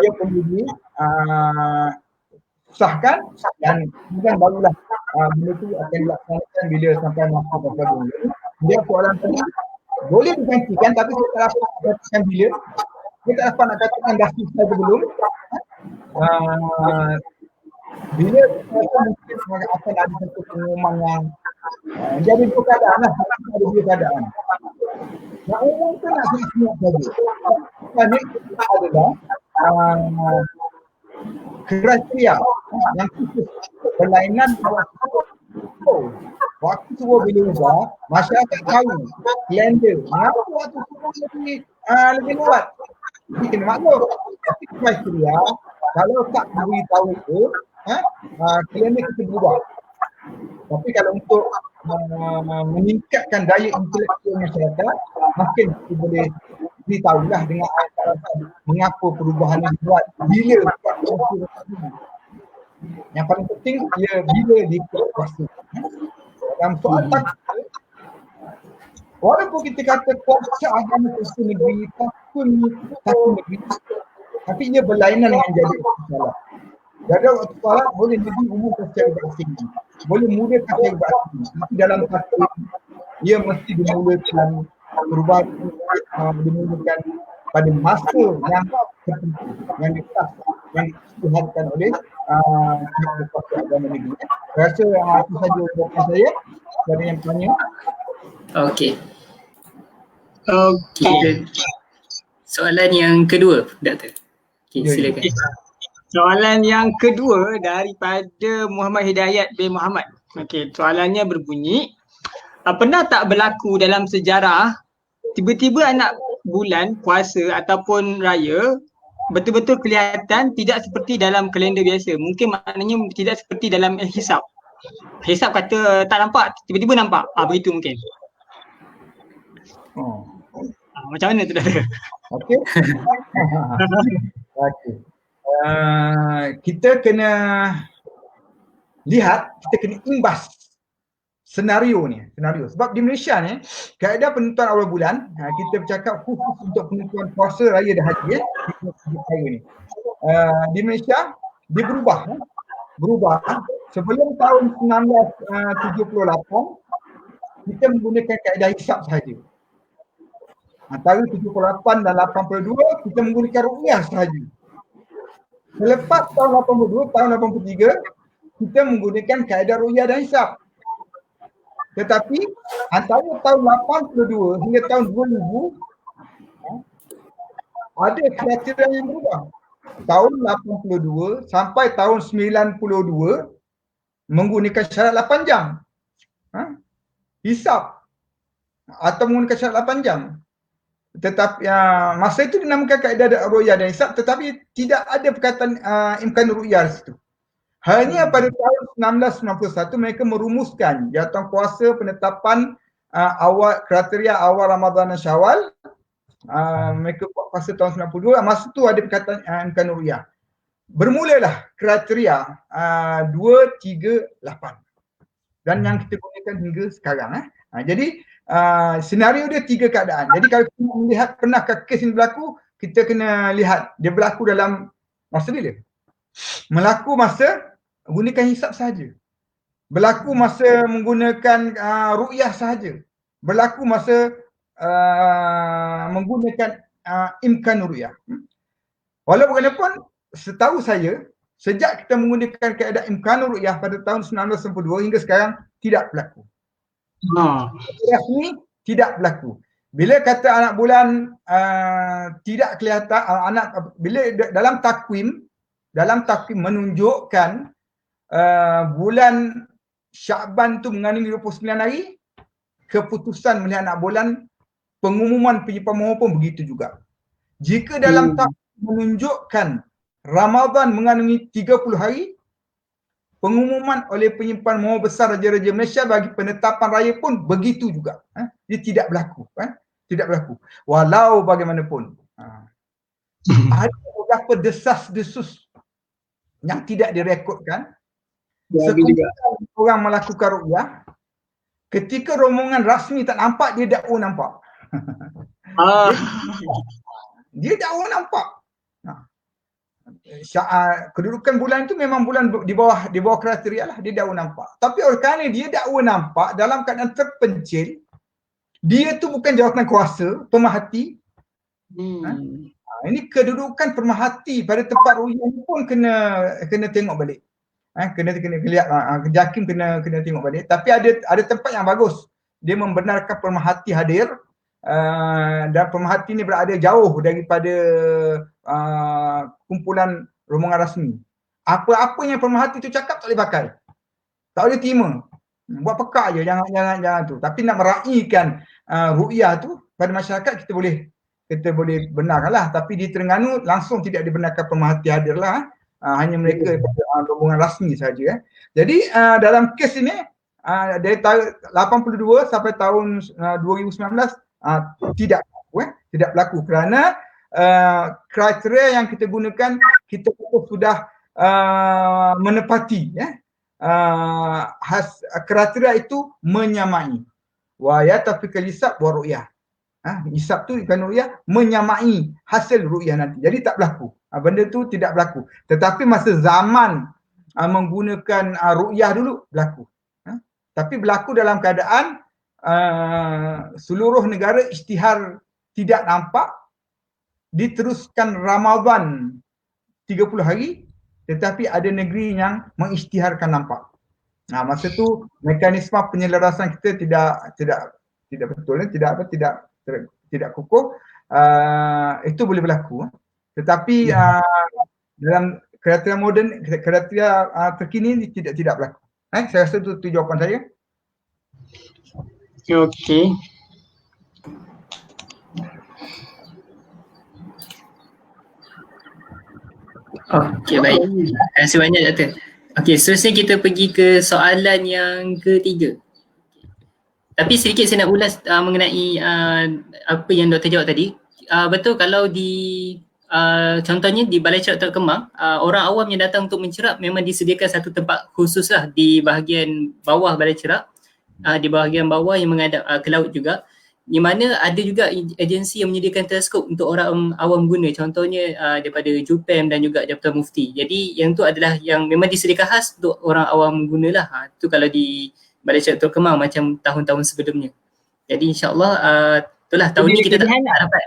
dia perlu disahkan dan kemudian barulah benda itu akan dilaksanakan bila sampai masa berlaku. Dia soalan tadi boleh digantikan, tapi saya tak dapat nak katakan bila. Saya tak dapat nak katakan dah selesai ke belum. Bila mungkin akan ada satu pengumuman yang jadi dua keadaan lah, ada dua keadaan. Yang umum tu nak siap saja. Ini adalah kriteria yang khusus berlainan waktu semua bila ubah, masyarakat tahu kalender mengapa waktu semua lebih kuat. Ini kena maklum. Tapi kriteria kalau tak beritahu itu, kalender kita berubah. Tapi kalau untuk meningkatkan daya intelektual masyarakat, makin kita boleh beritahulah dengan mengapa perubahan ini dibuat, bila yang paling penting ia bila dikuasai. Dalam soal takut, walaupun kita kata kuasa agama kuasa negeri, takun negeri, Tapi ia berlainan dengan jadual waktu solat. Jadual waktu solat boleh jadi umum secara bersing, boleh mudah secara bersing, tapi dalam satu ia mesti dimulakan perubahan dimulakan pada masa yang tertentu, yang ditetap, yang diisytiharkan oleh pihak Departemen Agama Negeri. Saya rasa itu saja jawapan saya. Ada yang tanya? Okey. Okey. Soalan yang kedua, Doktor. Okey, Ya, ya. silakan. Soalan yang kedua daripada Muhammad Hidayat bin Muhammad. Okey, soalannya berbunyi, pernah tak berlaku dalam sejarah tiba-tiba anak bulan puasa ataupun raya betul-betul kelihatan tidak seperti dalam kalender biasa? Mungkin maknanya tidak seperti dalam hisab. Hisab kata tak nampak, tiba-tiba nampak. Begitu mungkin. Oh. Macam mana tu dah? Okey. Okey. Kita kena lihat, kita kena imbas senario ni, sebab di Malaysia ni kaedah penentuan awal bulan, kita bercakap khusus untuk penentuan puasa raya dan haji ni. Di Malaysia dia berubah. Sebelum tahun 1978 kita menggunakan kaedah hisab sahaja. Antara 78 dan 82 kita menggunakan ruqyah sahaja. Selepas tahun 82, tahun 83 kita menggunakan kaedah ruqyah dan hisab. Tetapi antara tahun 82 hingga tahun 2000 ada kriteria yang berubah. Tahun 82 sampai tahun 92 menggunakan syarat 8 jam. Hisab atau menggunakan syarat 8 jam. Tetapi masa itu dinamakan kaedah ruqyah dan hisab, tetapi tidak ada perkataan imkan ruqyah di situ. Hanya pada tahun 1991 mereka merumuskan jatuh puasa penetapan awal kriteria awal Ramadan dan Syawal. Mereka buat puasa tahun 92, masa tu ada perkataan imkan ruqyah. Bermulalah kriteria 238 dan yang kita gunakan hingga sekarang. Jadi senario dia 3 keadaan. Jadi kalau kita melihat pernahkah kes ini berlaku, kita kena lihat dia berlaku dalam masa bila. Berlaku masa gunakan hisab sahaja. Berlaku masa menggunakan ruqyah sahaja. Berlaku masa menggunakan imkan ruqyah. Walau bagaimanapun, setahu saya, sejak kita menggunakan kaedah imkan ruqyah pada tahun 1992 hingga sekarang tidak berlaku. Rasmi tidak berlaku. Bila kata anak bulan tidak kelihatan, bila dalam takwim menunjukkan bulan Syakban tu mengandungi 29 hari, keputusan melihat anak bulan, pengumuman penyimpan mohon pun begitu juga. Jika dalam takwim menunjukkan Ramadan mengandungi 30 hari, pengumuman oleh penyimpan mohon besar Raja-Raja Malaysia bagi penetapan raya pun begitu juga. Dia tidak berlaku. Tidak berlaku. Walau bagaimanapun. Ada beberapa desas-desus yang tidak direkodkan. Sekumpulan orang melakukan ruqyah, ketika rombongan rasmi tak nampak, dia dakwa nampak. Dia dakwa nampak. Kedudukan bulan itu memang bulan di bawah kriteria lah, dia dakwa nampak. Tapi oleh kerana dia dakwa nampak dalam keadaan terpencil, dia tu bukan jawatan kuasa, pemerhati. Ini kedudukan pemerhati pada tempat ruqyah pun kena tengok balik. Kena lihat, Jakim kena tengok balik. Tapi ada tempat yang bagus. Dia membenarkan pemerhati hadir, dan pemerhati ni berada jauh daripada kumpulan rombongan rasmi. Apa-apa yang pemerhati tu cakap tak boleh pakai. Tak boleh terima. Buat pekak je, jangan tu. Tapi nak meraihkan ruqyah tu pada masyarakat, kita boleh benarkanlah. Tapi di Terengganu langsung tidak dibenarkan pemerhati hadir lah. Hanya mereka rombongan rasmi saja. Jadi dalam kes ini dari tahun 82 sampai tahun 2019 tidak berlaku kerana kriteria yang kita gunakan kita sudah menepati kriteria itu menyamai. Wa yatafiqal hisab wa ru'yah. Hisab tu ikan ru'yah menyamai hasil ru'yah nanti. Jadi tak berlaku. benda tu tidak berlaku. Tetapi masa zaman menggunakan ru'yah dulu berlaku. Tapi berlaku dalam keadaan seluruh negara isytihar tidak nampak, diteruskan Ramadan 30 hari, tetapi ada negeri yang mengisytiharkan nampak. Masa tu mekanisme penyelarasan kita tidak betul, tidak kukuh. Itu boleh berlaku. Tetapi dalam kriteria moden, kriteria terkini tidak berlaku. Saya rasa itu jawapan saya. Okey. Okey, baik. Terima kasih banyak Doktor. Okey, seterusnya kita pergi ke soalan yang ketiga. Tapi sedikit saya nak ulas mengenai apa yang Doktor jawab tadi. Betul kalau di contohnya di Balai Cerap Teluk Kemang, orang awam yang datang untuk mencerap memang disediakan satu tempat khusus lah di bahagian bawah Balai Cerap, di bahagian bawah yang menghadap ke laut juga, di mana ada juga agensi yang menyediakan teleskop untuk orang awam guna, contohnya daripada JUPEM dan juga Jabatan Mufti. Jadi yang tu adalah yang memang disediakan khas untuk orang awam gunalah. Tu kalau di Balai Cerap Teluk Kemang macam tahun-tahun sebelumnya. Jadi insyaAllah itulah tahun ni kita tak dapat.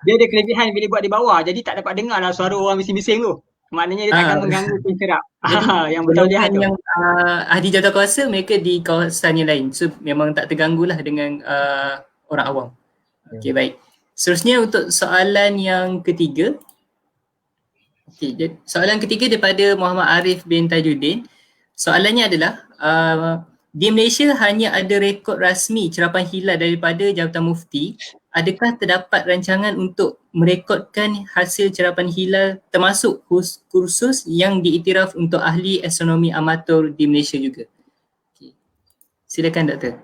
Dia ada kelebihan bila buat di bawah, jadi tak dapat dengar lah suara orang bising-bising tu. Maknanya dia takkan mengganggu pencerap. Yang betul dia ada. Yang ahli jawatankuasa mereka di kawasan yang lain. So memang tak terganggu lah dengan orang awam. Okey, baik. Seterusnya untuk soalan yang ketiga. Okey, soalan ketiga daripada Muhammad Arif bin Tajuddin. Soalannya adalah di Malaysia hanya ada rekod rasmi cerapan hilal daripada Jabatan Mufti. Adakah terdapat rancangan untuk merekodkan hasil cerapan hilal termasuk kursus yang diiktiraf untuk ahli astronomi amatur di Malaysia juga? Okay. Silakan Doktor.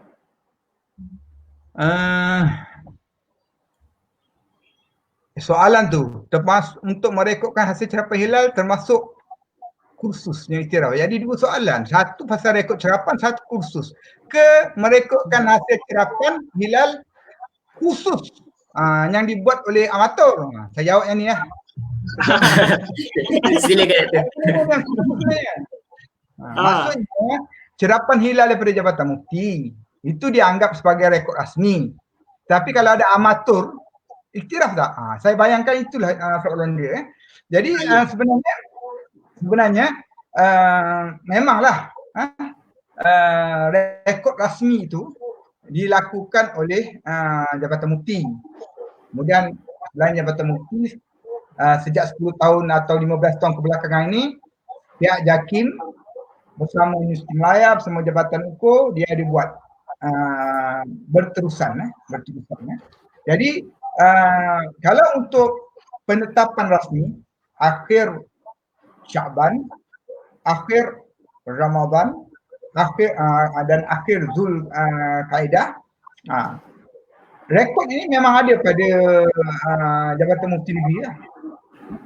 Soalan tu termasuk untuk merekodkan hasil cerapan hilal termasuk kursus yang iktiraf. Jadi dua soalan, satu pasal rekod cerapan, satu kursus. Ke merekodkan hasil cerapan hilal khusus yang dibuat oleh amatur. Saya jawab yang ni lah. Silakan. Maksudnya cerapan hilal daripada Jabatan Mufti itu dianggap sebagai rekod rasmi. Tapi kalau ada amatur, iktiraf tak? Saya bayangkan itulah soalan dia. Jadi sebenarnya memanglah rekod rasmi itu dilakukan oleh Jabatan Mufti. Kemudian selain Jabatan Mufti, sejak 10 tahun atau 15 tahun kebelakangan ini, pihak JAKIM bersama Universiti Melaya, bersama Jabatan UKO, dia dibuat berterusan. Jadi kalau untuk penetapan rasmi, akhir Syaban, akhir Ramadan, dan akhir Zulkaidah. Rekod ini memang ada pada Jabatan Mufti Negeri lah.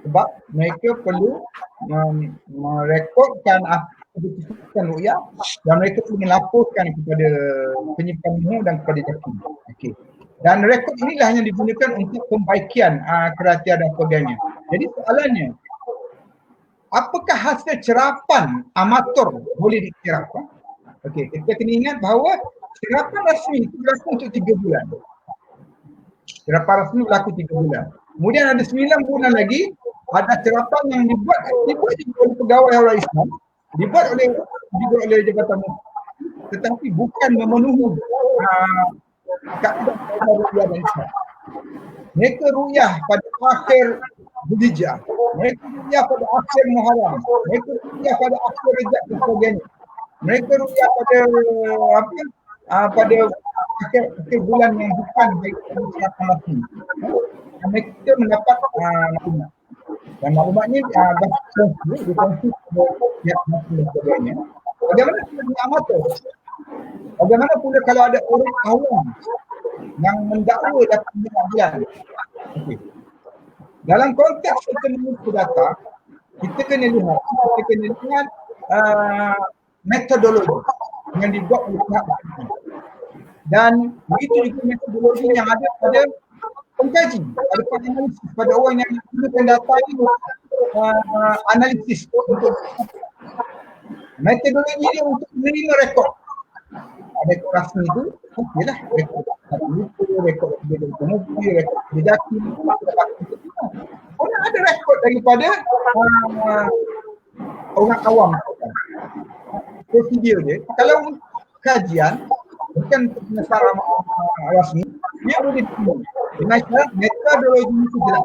Sebab mereka perlu merekodkan keputusan ru'yah dan mereka perlu melaporkan kepada penyimpan ilmu dan kepada JAKIM. Okay. Dan rekod inilah yang digunakan untuk pembaikian kriteria dan sebagainya. Jadi soalannya, apakah hasil cerapan amatur boleh diiktiraf? Okey, kita kena ingat bahawa cerapan rasmi itu berlaku untuk 3 bulan. Cerapan rasmi berlaku 3 bulan. Kemudian ada 9 bulan lagi, ada cerapan yang dibuat oleh pegawai orang Islam, dibuat oleh Jabatan Mufti, tetapi bukan memenuhi kaedah ru'yah dan Islam. Mereka ru'yah pada akhir Zulhijjah, mereka ru'yah pada akhir Muharram, mereka ru'yah pada akhir Rajab dan sebagainya. Mereka ru'yah pada akhir bulan yang bukan baik cerapan rasmi. Mereka mendapat maklumat. Dan maklumatnya dikongsi pihak masing dan sebagainya. Bagaimana pula amatur? Bagaimana pula kalau ada orang awam yang mendakwa data pengadilan? Okay. Dalam konteks kita mengumpul data, kita kena lihat metodologi yang dibuat oleh pihak ini. Dan begitu juga metodologi yang ada pada pengkaji, ada penganalisis, pada orang yang gunakan data ini analisis untuk metodologi dia untuk menerima rekod. Rekod rasmi itu ialah rekod rekod komunikasi, rekod kejaki. Orang ada rekod daripada orang awam. Prosedur dia, kalau kajian bukan pengesaran rasmi, dia boleh dibuat. Dengan syarat metodologi itu jelas.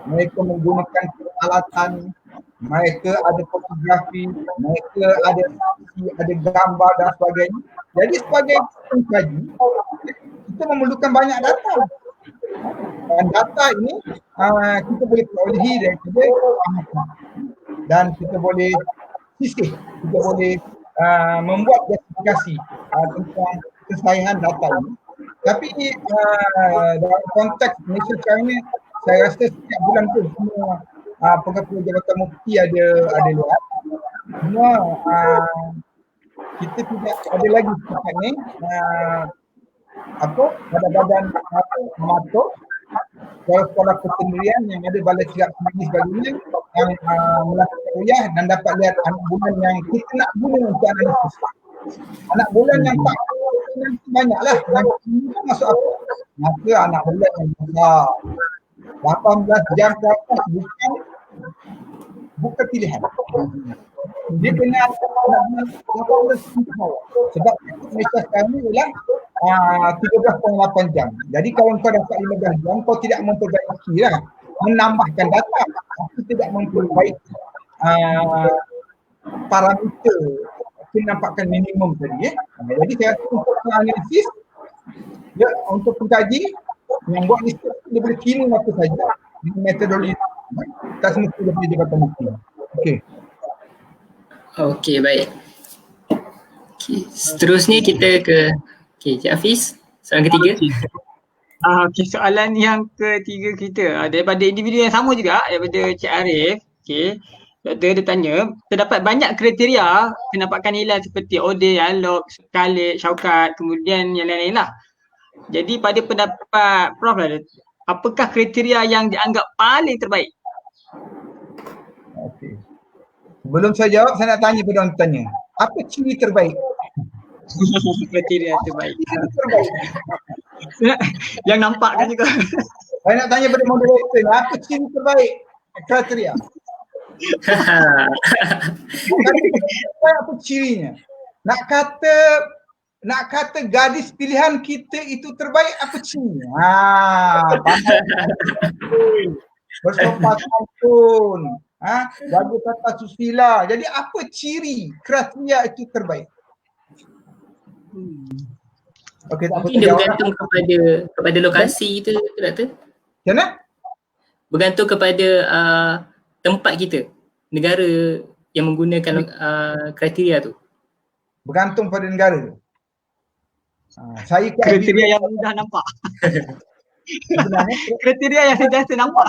Mereka menggunakan peralatan, mereka ada fotografi, mereka ada saksi, ada gambar dan sebagainya. Jadi sebagai pengkaji, kita memerlukan banyak data. Dan data ini kita boleh perolehi daripada dan kita boleh sisih, kita boleh membuat justifikasi tentang kesahihan data ini. Tapi dalam konteks Malaysia sekarang ni, saya rasa setiap bulan tu semua pegawai Jabatan Mufti ada lihat. Semua kita tidak ada lagi setakat ni badan-badan matuk sekolah kesendirian yang ada balai siap sendiri sebagainya yang melakukan ruqyah dan dapat lihat anak bulan yang kita nak guna untuk analisis. Anak bulan yang tak banyaklah, yang masuk apa? Maka anak bulan yang besar 18 jam ke atas bukan pilihan. Dia kena 18 jam ke bawah. Sebab Malaysia sekarang ni ialah 13.8 jam. Jadi kalau kau dapat 15 jam, kau tidak memperbaiki lah, menambahkan data, tapi tidak memperbaiki parameter penampakan minimum tadi. Jadi saya rasa untuk analisis, untuk pengkaji yang buat research dia boleh kira apa saja dengan metodologi tak semestinya daripada Jabatan Mufti. Okey, baik. Okey, seterusnya kita ke Cik Hafiz, soalan ketiga. Okey, soalan yang ketiga kita daripada individu yang sama juga, daripada Cik Arif. Okey, doktor dia tanya, terdapat banyak kriteria penampakan hilal seperti Ode, Alok, Khalid, Syaukat, kemudian yang lain-lain lah. Jadi pada pendapat Prof lah, apakah kriteria yang dianggap paling terbaik? Okey. Sebelum saya jawab, saya nak tanya pada orang tanya, apa ciri terbaik? Kriteria terbaik. Ciri terbaik. Yang nampak kan juga. Saya nak tanya pada moderator, apa ciri terbaik kriteria? Apa cirinya? Nak kata gadis pilihan kita itu terbaik, apa cirinya? Bersopan santun, jaga tata susila. Jadi apa ciri kriteria itu terbaik? Okey, tak apa. Mungkin dia bergantung kepada lokasi kita, doktor. Macam mana? Bergantung kepada tempat kita, negara yang menggunakan kriteria tu. Bergantung pada negara. Saya kriteria yang mudah nampak. Sebenarnya kriteria yang sentiasa nampak.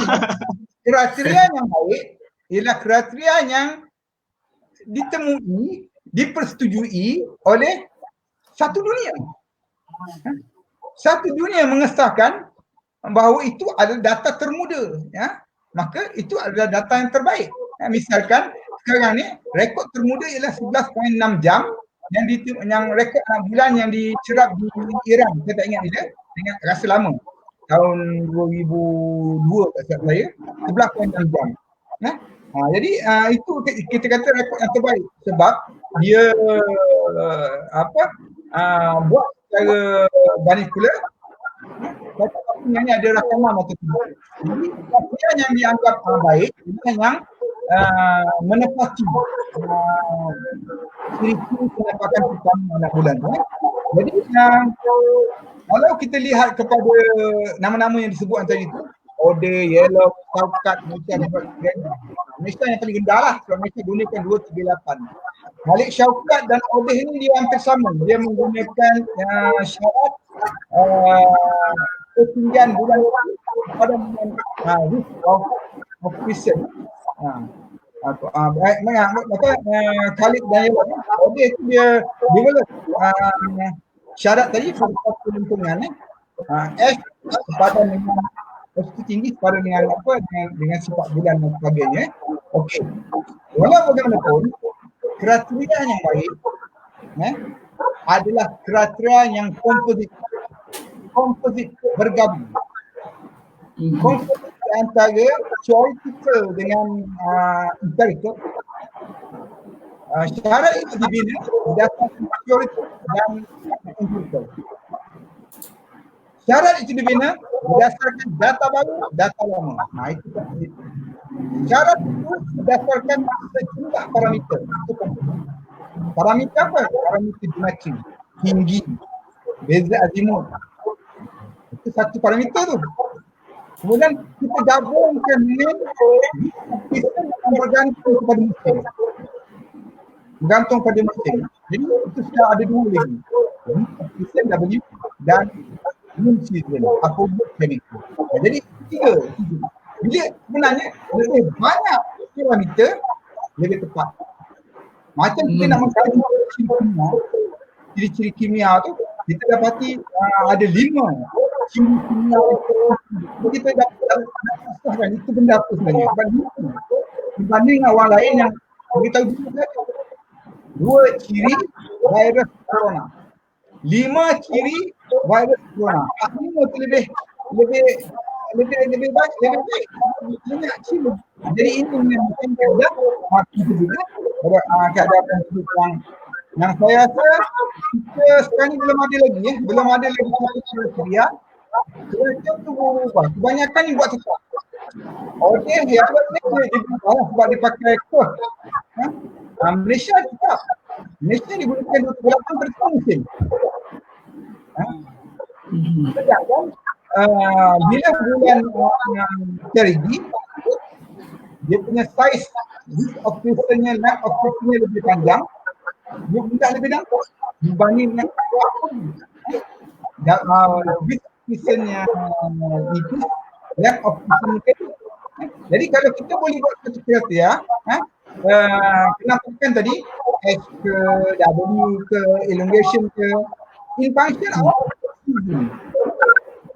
Kriteria yang baik ialah kriteria yang ditemui, dipersetujui oleh satu dunia. Satu dunia mengesahkan bahawa itu adalah data termuda, maka itu adalah data yang terbaik. Misalkan sekarang ni rekod termuda ialah 11.6 jam yang rekod bulan yang dicerap di Iran. Saya tak ingat dia, ingat rasa lama. Tahun 2002 tak silap saya, 11.6 jam. Jadi itu kita kata rekod yang terbaik sebab dia buat secara manipulatif. Tapi yang ada rakaman atau tidak. Jadi kriteria yang dianggap baik adalah yang menepati ciri-ciri penampakan pertama anak bulan. Jadi kalau kita lihat kepada nama-nama yang disebut tadi tu, Ode, Yellow, Syaukat, Malaysia yang paling rendah lah. Sebab Malaysia gunakan 238. Khalid, Syaukat dan Ode ini dia hampir sama. Dia menggunakan syarat ketinggian bulan pada risk of prison. Khalid dan Yellow, Ode itu dia develop syarat tadi faktor lingkungan. S sepadan dengan S itu tinggi sepadan dengan apa, dengan sifat bulan dan sebagainya. Okey. Walau bagaimanapun, kriteria yang baik adalah kriteria yang komposit bergabung. Komposit antara theoretical dengan empirical. Syarat itu dibina berdasarkan teoritik dan empirical. Syarat itu dibina berdasarkan data baru, data lama. Itu komposit. Syarat itu berdasarkan sejumlah parameter. Parameter apa? Parameter geometri, tinggi, beza azimut. Itu satu parameter tu. Kemudian kita gabungkan dengan sistem yang bergantung kepada musim. Bergantung pada musim. Jadi itu sudah ada dua lagi. Sistem W dan moon season. Apa bukan itu? Jadi tiga. Bila sebenarnya lebih banyak parameter lebih tepat. Macam kita nak mengkaji ciri-ciri kimia tu, kita dapati ada 5 ciri kimia. Kita dapat susahkan itu benda apa sebenarnya. Dibanding orang lain yang beritahu dulu 2 ciri virus corona, 5 ciri virus corona. 5 tu lebih baik, banyak ciri. Jadi ini mungkin keadaan mati juga keadaan yang saya rasa kita sekarang ni belum ada lagi belum ada lagi kriteria. Kriteria tu berubah. Kebanyakan ni buat tetap. Okey, yang buat ni sebab dipakai kos. Malaysia tetap. Malaysia digunakan 28 per musim. Sedangkan bila bulan Perigi, dia punya size length of seasonnya lebih panjang, dia tidak lebih dapat dibanding dengan width of seasonnya nipis, length of seasonnya. Jadi kalau kita boleh buat satu kriteria, kenapa tadi S ke W ke elongation ke in function of season.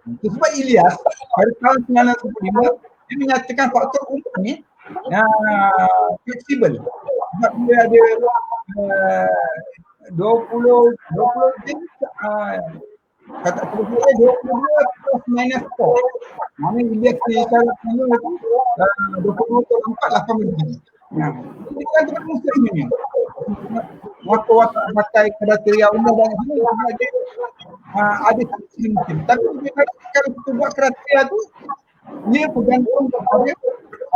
Itu sebab Ilyas pada tahun 1995 dia menyatakan faktor umum ni fleksibel. Sebab dia ada 20 kata saya 22 plus minus 4. Mana Ilyas ni syarat penuh itu 22 plus 4 8 lebih. Ini kan tempat musim ni. Waktu pakai kriteria umum dan sebagainya dia ada ciri musim. Tapi kalau kita buat kriteria tu dia bergantung kepada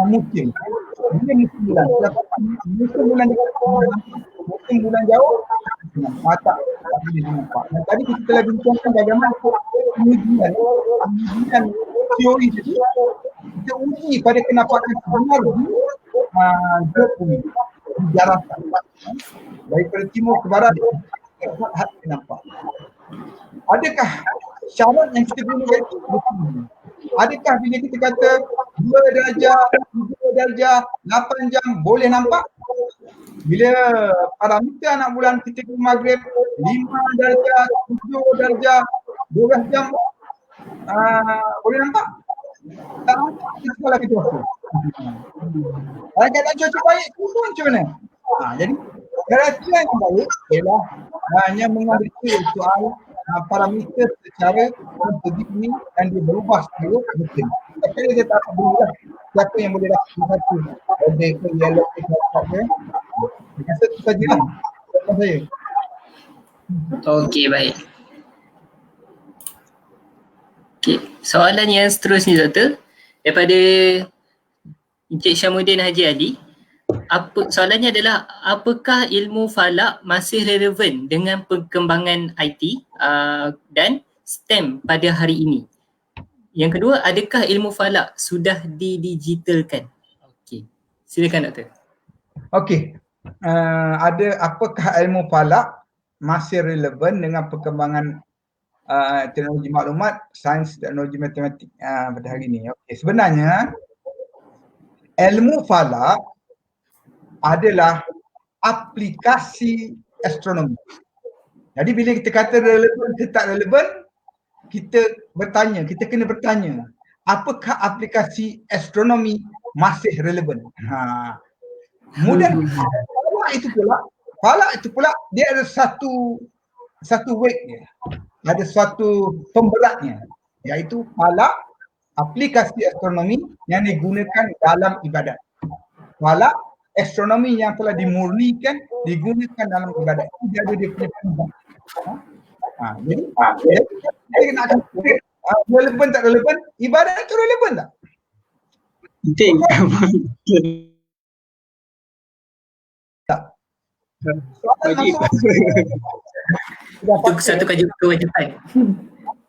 musim. Dia musim bulan. Musim bulan musim bulan jauh tak boleh nampak. Dan tadi kita telah bincangkan bagaimana pengujian teori tadi kita uji pada kenampakan sebenar di bumi dijarakan daripada timur ke barat kita nampak. Adakah syarat yang kita guna itu betul? Adakah bila kita kata 2 darjah, 3 darjah, 8 jam boleh nampak? Bila parameter anak bulan ketika maghrib 5 darjah, 7 darjah, 12 jam boleh nampak? Tak nampak, kita salah kita waktu. Kalau keadaan cuaca baik, itu macam mana? Jadi kriteria yang baik ialah hanya mengambil soal parameter secara begini dan dia berubah secara rutin. Tapi dia tak berubah. Siapa yang boleh dapat satu objek ke yellow ke apa? Saya rasa itu sajalah soalan saya. Okey, baik. Okey, soalan yang seterusnya Doktor daripada Encik Syamuddin Haji Ali. Soalannya adalah apakah ilmu falak masih relevan dengan perkembangan IT dan STEM pada hari ini? Yang kedua, adakah ilmu falak sudah didigitalkan? Okey, silakan Doktor. Okey, apakah ilmu falak masih relevan dengan perkembangan teknologi maklumat, sains, teknologi matematik pada hari ini? Okey, sebenarnya ilmu falak adalah aplikasi astronomi. Jadi bila kita kata relevan ke tak relevan, kita kena bertanya, apakah aplikasi astronomi masih relevan? Kemudian falak itu pula dia ada satu weight dia. Ada suatu pemberatnya, iaitu falak aplikasi astronomi yang digunakan dalam ibadat. Falak astronomi yang telah dimurnikan digunakan dalam ibadat. Dia ada dia punya pemberat. Jadi saya nak kata relevan tak relevan, ibadat itu relevan tak? Penting. Soalan Itu satu kewajipan.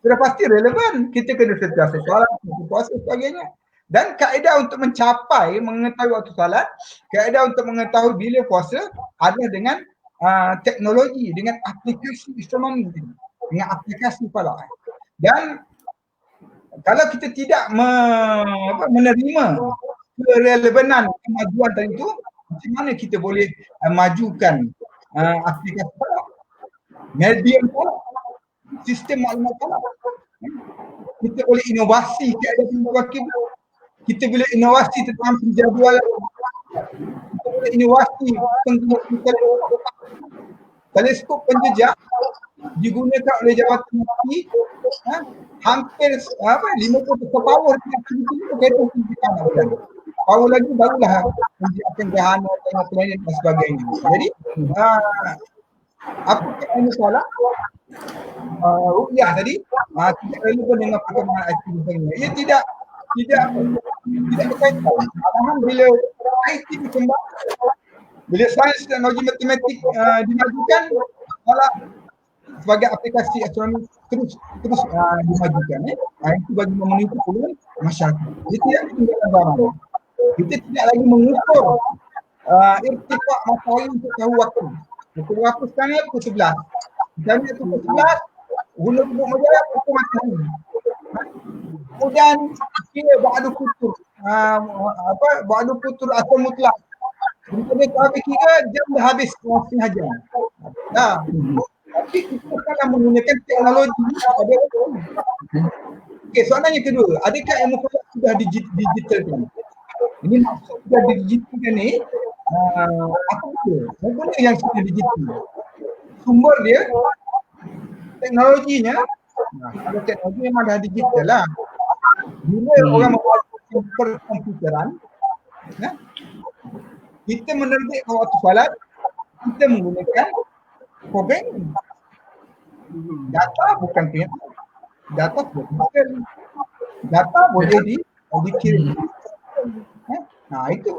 sudah pasti relevan. Kita kena sentiasa solat, puasa sebagainya. Dan kaedah untuk mengetahui waktu solat, kaedah untuk mengetahui bila puasa adalah dengan teknologi, dengan aplikasi astronomi, dengan aplikasi falak. Dan kalau kita tidak menerima kerelevanan kemajuan tadi itu, macam mana kita boleh majukan aplikasi falak, medium falak, sistem maklumat falak. Kita boleh inovasi keadaan pembuatan. Kita boleh inovasi tentang penjadualan. Kita boleh inovasi penggunaan teleskop penjejak digunakan oleh Jabatan Mati hampir 50% power aktiviti itu kereta pendidikan. Power lagi barulah pendidikan gerhana tengah planet dan sebagainya. Jadi apa yang salah? Ruqyah tadi tidak relevan dengan perkembangan aktivitinya. Ia tidak berkaitan. Malahan bila IT berkembang, bila sains dan teknologi matematik dimajukan, malah sebagai aplikasi astronomi terus dimajukan. Itu bagi memenuhi keperluan masyarakat. Dia tidak tinggalkan barang. Kita tidak lagi mengukur irtifak matahari untuk tahu waktu. Pukul berapa sekarang ni? Pukul 11. Misalnya pukul 11, guna pupuk majalah pukul matahari. Kemudian kira ba'du putur. Ba'du putur asal mutlak. Daripada habis kira jam dah habis setengah jam. Tapi kita akan menggunakan teknologi pada waktu. Okey, soalan yang kedua, adakah ilmu falak sudah digitalkan? Ini maksud sudah digitalkan ni, apa betul? Bagaimana yang sudah digital? Sumber dia, teknologinya, kalau teknologi memang dah digital lah. Bila orang membuat komputeran, kita menerbitkan waktu solat, kita menggunakan program. Data bukan pihak, data bukan. Data boleh dikirim. Itu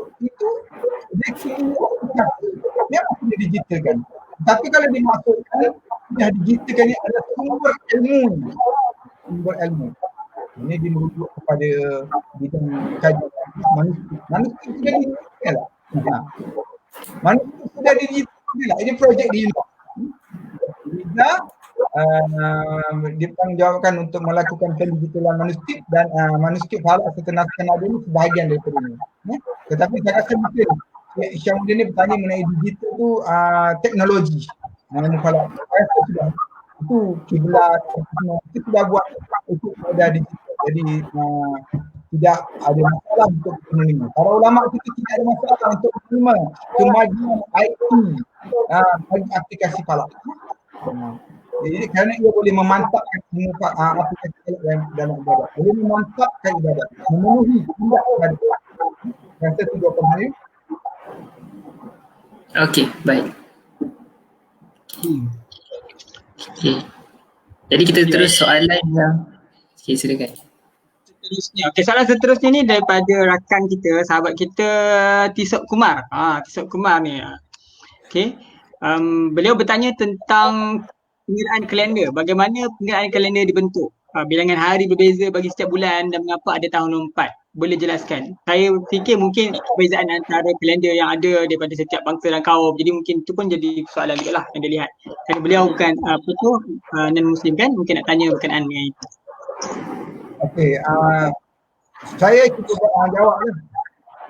memang sudah digitalkan. Tapi kalau dimaksudkan sudah digitalkan ni adalah sumber ilmu. Ini dirujuk kepada bidang kajian manusia sudah digitalkan lah. Manusia sudah digitalkan lah. Ini projek di Liza dipanggilkan untuk melakukan pendigitalan manuskrip dan manuskrip falak serta naskah nada ini sebahagian daripada ini. Tetapi saya rasa mungkin Syamudin ni bertanya mengenai digital tu teknologi falak. Saya sudah itu kiblat kita sudah buat untuk pada digital. Jadi tidak ada masalah untuk menerima. Para ulama kita tidak ada masalah untuk menerima kemajuan IT bagi aplikasi falak. Jadi kerana ia boleh memantapkan semua aplikasi dalam ibadat. Boleh memantapkan ibadat, memenuhi tindak ibadat. Rasa itu jawapan saya. Okey, baik. Okey. Jadi kita terus soalan yang silakan. Okey, soalan seterusnya ni daripada rakan kita, sahabat kita Tisok Kumar. Tisok Kumar ni. Okey. Beliau bertanya tentang pengiraan kalender. Bagaimana pengiraan kalender dibentuk? Bilangan hari berbeza bagi setiap bulan dan mengapa ada tahun 4? Boleh jelaskan? Saya fikir mungkin perbezaan antara kalender yang ada daripada setiap bangsa dan kaum. Jadi mungkin itu pun jadi soalan juga lah yang dia lihat. Kerana beliau bukan non-Muslim kan? Mungkin nak tanya berkenaan dengan itu. Okey, saya cuba jawab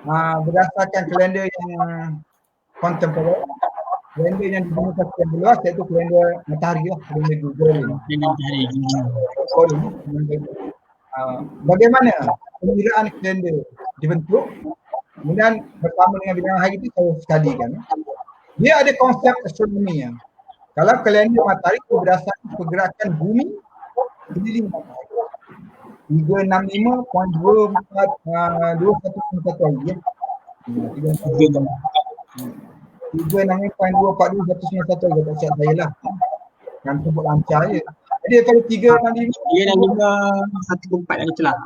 lah. Berdasarkan kalender yang kontemporer, kalender yang digunakan sekian luas iaitu kalender matahari lah, kalender Gregorian. Bagaimana pengiraan kalender dibentuk, kemudian bersama dengan bilangan hari itu saya sekalikan. Dia ada konsep astronominya. Kalau kalender matahari itu berdasarkan pergerakan bumi keliling matahari. 365.241 hari ya. 365.241 hari kata siap saya lah. Yang sebut lancar je. Jadi daripada 365 1/4 yang itulah.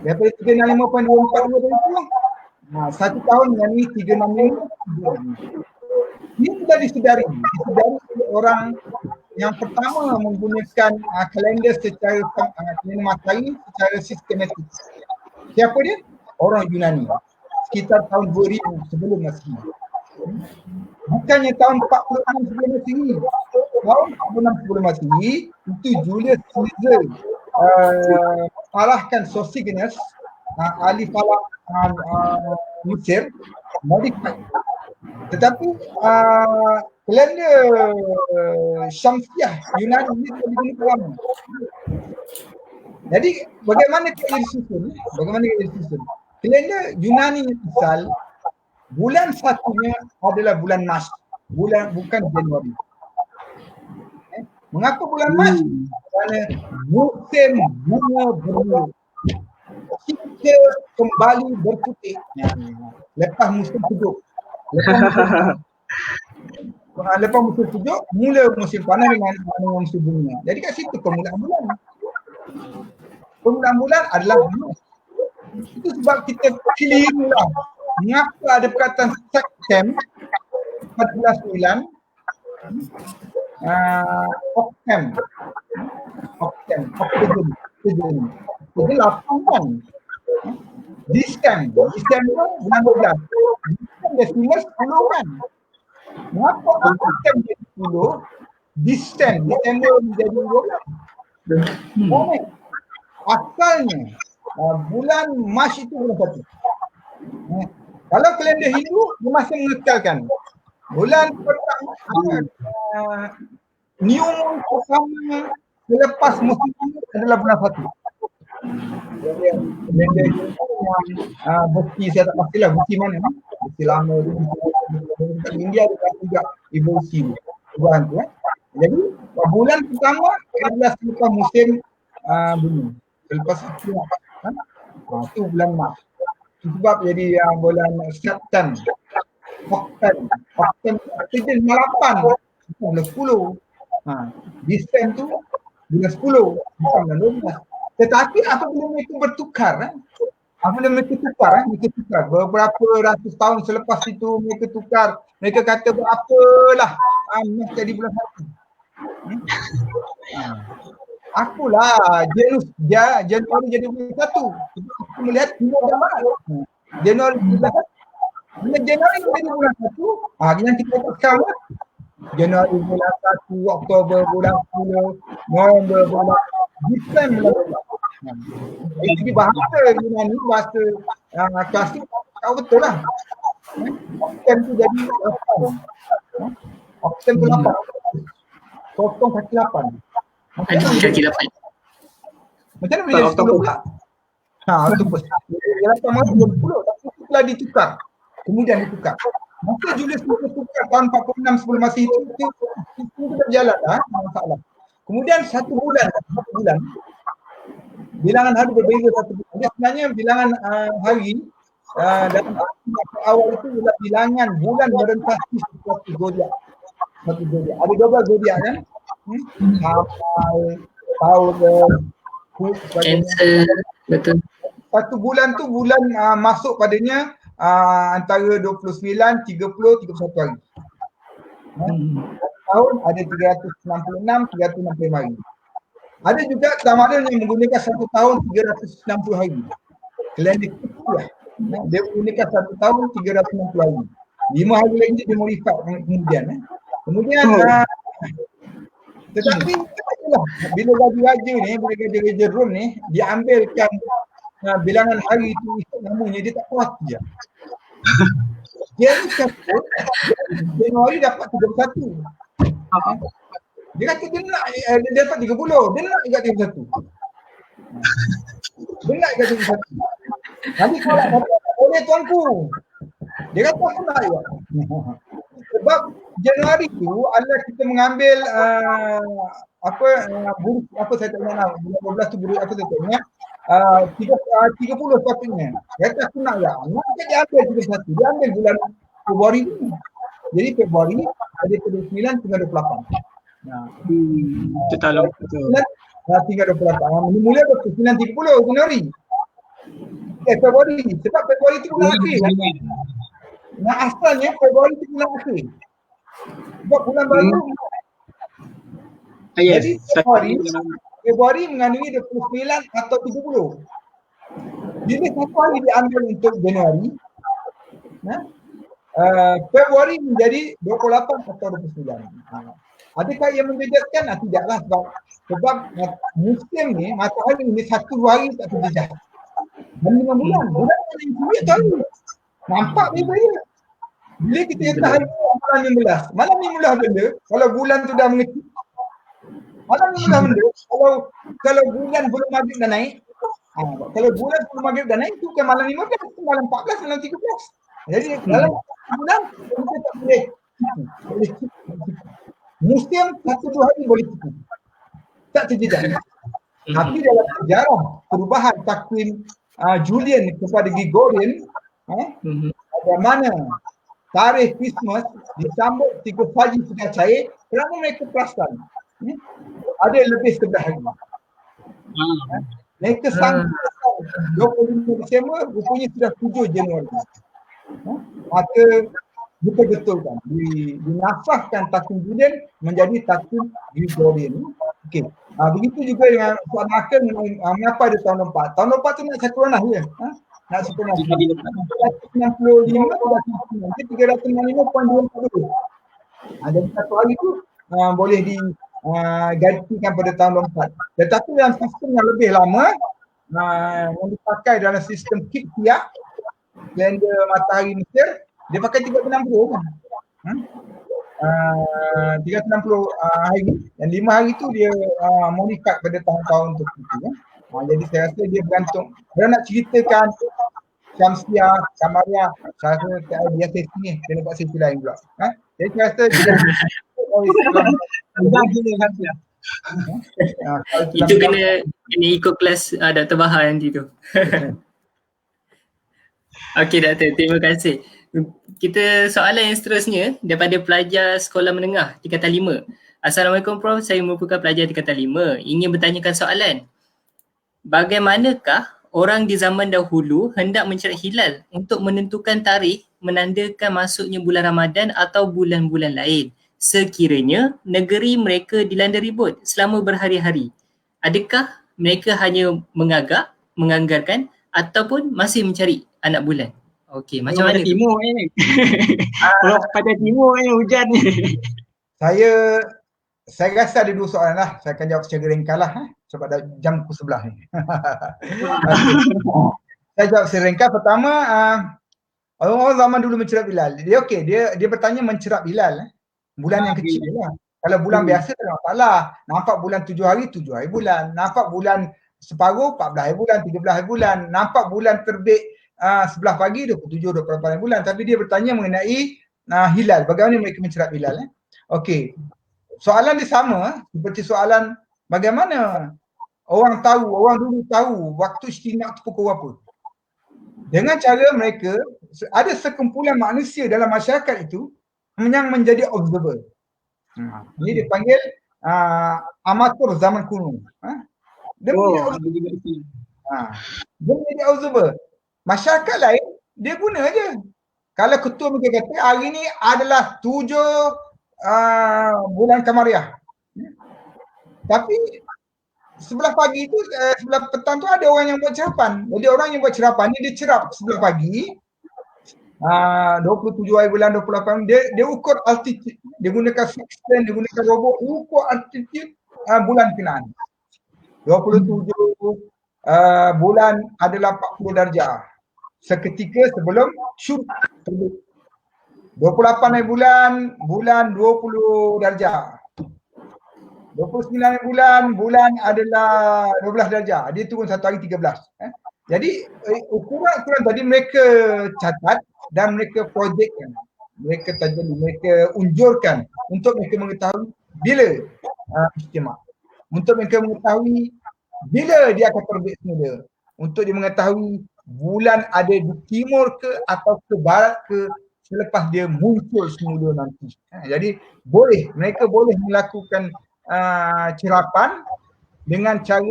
Daripada 365.242 tadi tu lah. Satu tahun dengan ni 365. Ini sudah disedari oleh orang yang pertama menggunakan kalender secara kalender matahari secara sistematik. Siapa dia? Orang Yunani. Sekitar tahun 2000 sebelum Masihi. Bukannya tahun 46 sebelum Masihi. Tahun 46 sebelum Masihi itu Julius Caesar kalahkan Sosigenes, ahli falak Mesir, modify. Tetapi kalender Syamsiah Yunani ini telah digunakan lama. Jadi bagaimana ia disusun? Kalender Yunani asal bulan satunya adalah bulan Mac, bukan Januari. Mengapa bulan Mac? Kerana musim bunga bermula. Kita kembali berputih lepas musim sejuk. Lepas musim sejuk, mula musim panas dengan musim bunga. Jadi kat situ permulaan bulan. Permulaan bulan adalah bunga. Itu sebab kita keliru lah. Mengapa ada perkataan September 14 bulan, Oktober, itu 8 bulan. Desember bulan 12. Desember 10 kan. Mengapa Oktober jadi 10, Desember menjadi 12? Asalnya bulan Mac itu bulan 1. Kalau kalender Hindu dia masih mengekalkan bulan pertama new moon pertama selepas musim adalah bulan 1. Kalender Hindu yang bukti saya tak pastilah bukti mana bukti lama di India ada juga evolusi perubahan tu Jadi bulan pertama adalah selepas musim bunga. Selepas itu itu bulan Mac. Sebab jadi bulan September, Oktober 8, bulan 10. Desember tu bulan 10, bulan 12. Tetapi apabila mereka bertukar, mereka tukar beberapa ratus tahun selepas itu mereka tukar. Mereka kata berapalah Mac jadi bulan 1. Akulah Januari jadi bulan 1. Aku melihat timur gambar. Januari bulan 1. Bila Januari jadi bulan 1, yang kita sekarang Januari bulan 1, Oktober bulan 10, November bulan Disember bulan 1. Jadi bahasa Yunani, bahasa klasik tahu betul lah. Oktober tu jadi 8. Oktober 8. Kosong kaki 8. Kaki 8. Macam mana boleh 10 pula? Itu pun. Dia 8 masuk 10 tapi setelah ditukar. Kemudian ditukar. Masa Julius Caesar tukar tahun 46 sebelum Masihi itu berjalan masalah. Kemudian satu bulan bilangan hari berbeza satu bulan. Dia sebenarnya bilangan hari dalam awal itu adalah bilangan bulan merentasi satu zodiak. Ada 12 zodiak kan? Taurus, Cancer, betul. Satu bulan tu bulan masuk padanya antara 29, 30, 31 hari. Tahun ada 366, 365 hari. Ada juga Ramadan yang menggunakan satu tahun 360 hari. Kalender Hijriah. Dia menggunakan satu tahun 360 hari. 5 hari lagi dia modify kemudian. Kemudian tetapi bila raja-raja ni, bila raja-raja Rom ni, dia ambilkan bilangan hari itu namanya dia tak puas je. Dia ni kata Januari dapat 31. Dia kata dia nak dia dapat 30. Dia nak juga 31. Dia nak juga 31. Nanti kalau kata boleh tuanku. Dia kata aku nak juga. Sebab Januari tu adalah kita mengambil apa saya tak ingat lah, bulan 12 tu bulan apa saya tak ingat. 30 sepatutnya. Dia kata aku nak ya. Maka dia ambil 31. Dia ambil bulan Februari tu. Jadi Februari ada 29 tinggal 28. Betul lah. Tinggal 28. Mula 29 30 Januari. Februari. Sebab Februari tu bulan akhir. Nah asalnya Februari tu bulan akhir. Sebab bulan baru. Jadi Februari mengandungi 29 atau 30. Bila satu hari diambil untuk Januari, Februari menjadi 28 atau 29. Adakah ia menjejaskan? Tidaklah sebab musim ni matahari ni 1-2 hari tak terjejas. Dan 5 bulan paling tinggi tahu. Nampak beza. Bila kita kata hari bulan 15, malam 15 benda kalau bulan tu dah mengecil. Malam 15 benda kalau bulan belum maghrib dah naik. Kalau bulan belum maghrib dah naik tu kan malam 15, malam 14, malam 13. Jadi dalam bulan kita tak boleh musim 1-2 hari boleh tipu. Tak terjejas. Tapi dalam sejarah perubahan takwim Julian kepada Gregorian, bagaimana tarikh Christmas disambut 3 pagi sudah cair kerana mereka perasan ada lebih 11 hari. Mereka sangka 25 Disember rupanya sudah 7 Januari. Maka betul-betulkan dinasahkan takwim Julian menjadi takwim Gregorian. Okey. Begitu juga dengan soalan akhir mengapa ada tahun 4. Tahun 4 tu nak satu ranah je. Nak satu ranah. 365 nanti 365.20. Jadi satu hari tu boleh digantikan pada tahun 4. Tetapi dalam sistem yang lebih lama yang dipakai dalam sistem Kiptiak, kalender matahari Mesir, dia pakai 360 kan. 360 hari dan 5 hari tu dia modified pada tahun-tahun tertentu. Jadi saya rasa dia bergantung. Kalau nak ceritakan Syamsiah, Kamariah, saya rasa dia sesi ni dia nak buat sesi lain pula. Jadi saya rasa itu kena ikut kelas Dr. Bahar nanti tu. Okey Doktor, terima kasih. Kita soalan yang seterusnya daripada pelajar sekolah menengah tingkatan 5. Assalamualaikum Prof, saya merupakan pelajar tingkatan 5. Ingin bertanyakan soalan. Bagaimanakah orang di zaman dahulu hendak mencerat hilal untuk menentukan tarikh menandakan masuknya bulan Ramadan atau bulan-bulan lain sekiranya negeri mereka dilanda ribut selama berhari-hari? Adakah mereka hanya menganggarkan ataupun masih mencari anak bulan? Okey, macam mana? Pada timur ni. Kalau pada timur ni hujan ni. Saya rasa ada 2 soalan lah. Saya akan jawab secara ringkas lah sebab dah jam pukul 11 ni. Saya jawab secara ringkas. Pertama, orang zaman dulu mencerap hilal. Dia bertanya mencerap hilal bulan yang kecil lah. Kalau bulan biasa tak ada masalah. Nampak bulan 7 hari, 7 hari bulan. Nampak bulan separuh, 14 hari bulan, 13 hari bulan. Nampak bulan terbit 11 pagi, 27, 28 bulan. Tapi dia bertanya mengenai hilal. Bagaimana mereka mencerap hilal? Okey. Soalan dia sama seperti soalan bagaimana orang dulu tahu waktu istinak tu pukul berapa. Dengan cara mereka, ada sekumpulan manusia dalam masyarakat itu yang menjadi observer. Ini dipanggil amatur zaman kuno. Dia menjadi observer. Masyarakat lain, dia guna je. Kalau ketua mereka kata hari ni adalah 7 bulan Kamariah. Tapi sebelah pagi tu, sebelah petang tu ada orang yang buat cerapan. Jadi orang yang buat cerapan ni dia cerap sebelah pagi 27 hari bulan 28 dia ukur altitude. Dia gunakan sextant, dia gunakan robot ukur altitude bulan kenaan. 27 bulan adalah 40 darjah. Seketika sebelum syuruk terbit. 28 hari bulan 20 darjah. 29 hari bulan adalah 12 darjah. Dia turun satu hari 13. Jadi ukuran tadi mereka catat dan mereka projekkan. Mereka unjurkan untuk mereka mengetahui bila istimewa. Untuk mereka mengetahui bila dia akan terbit semula. Untuk dia mengetahui bulan ada di timur ke atau ke barat ke selepas dia muncul semula nanti. Jadi mereka boleh melakukan cerapan dengan cara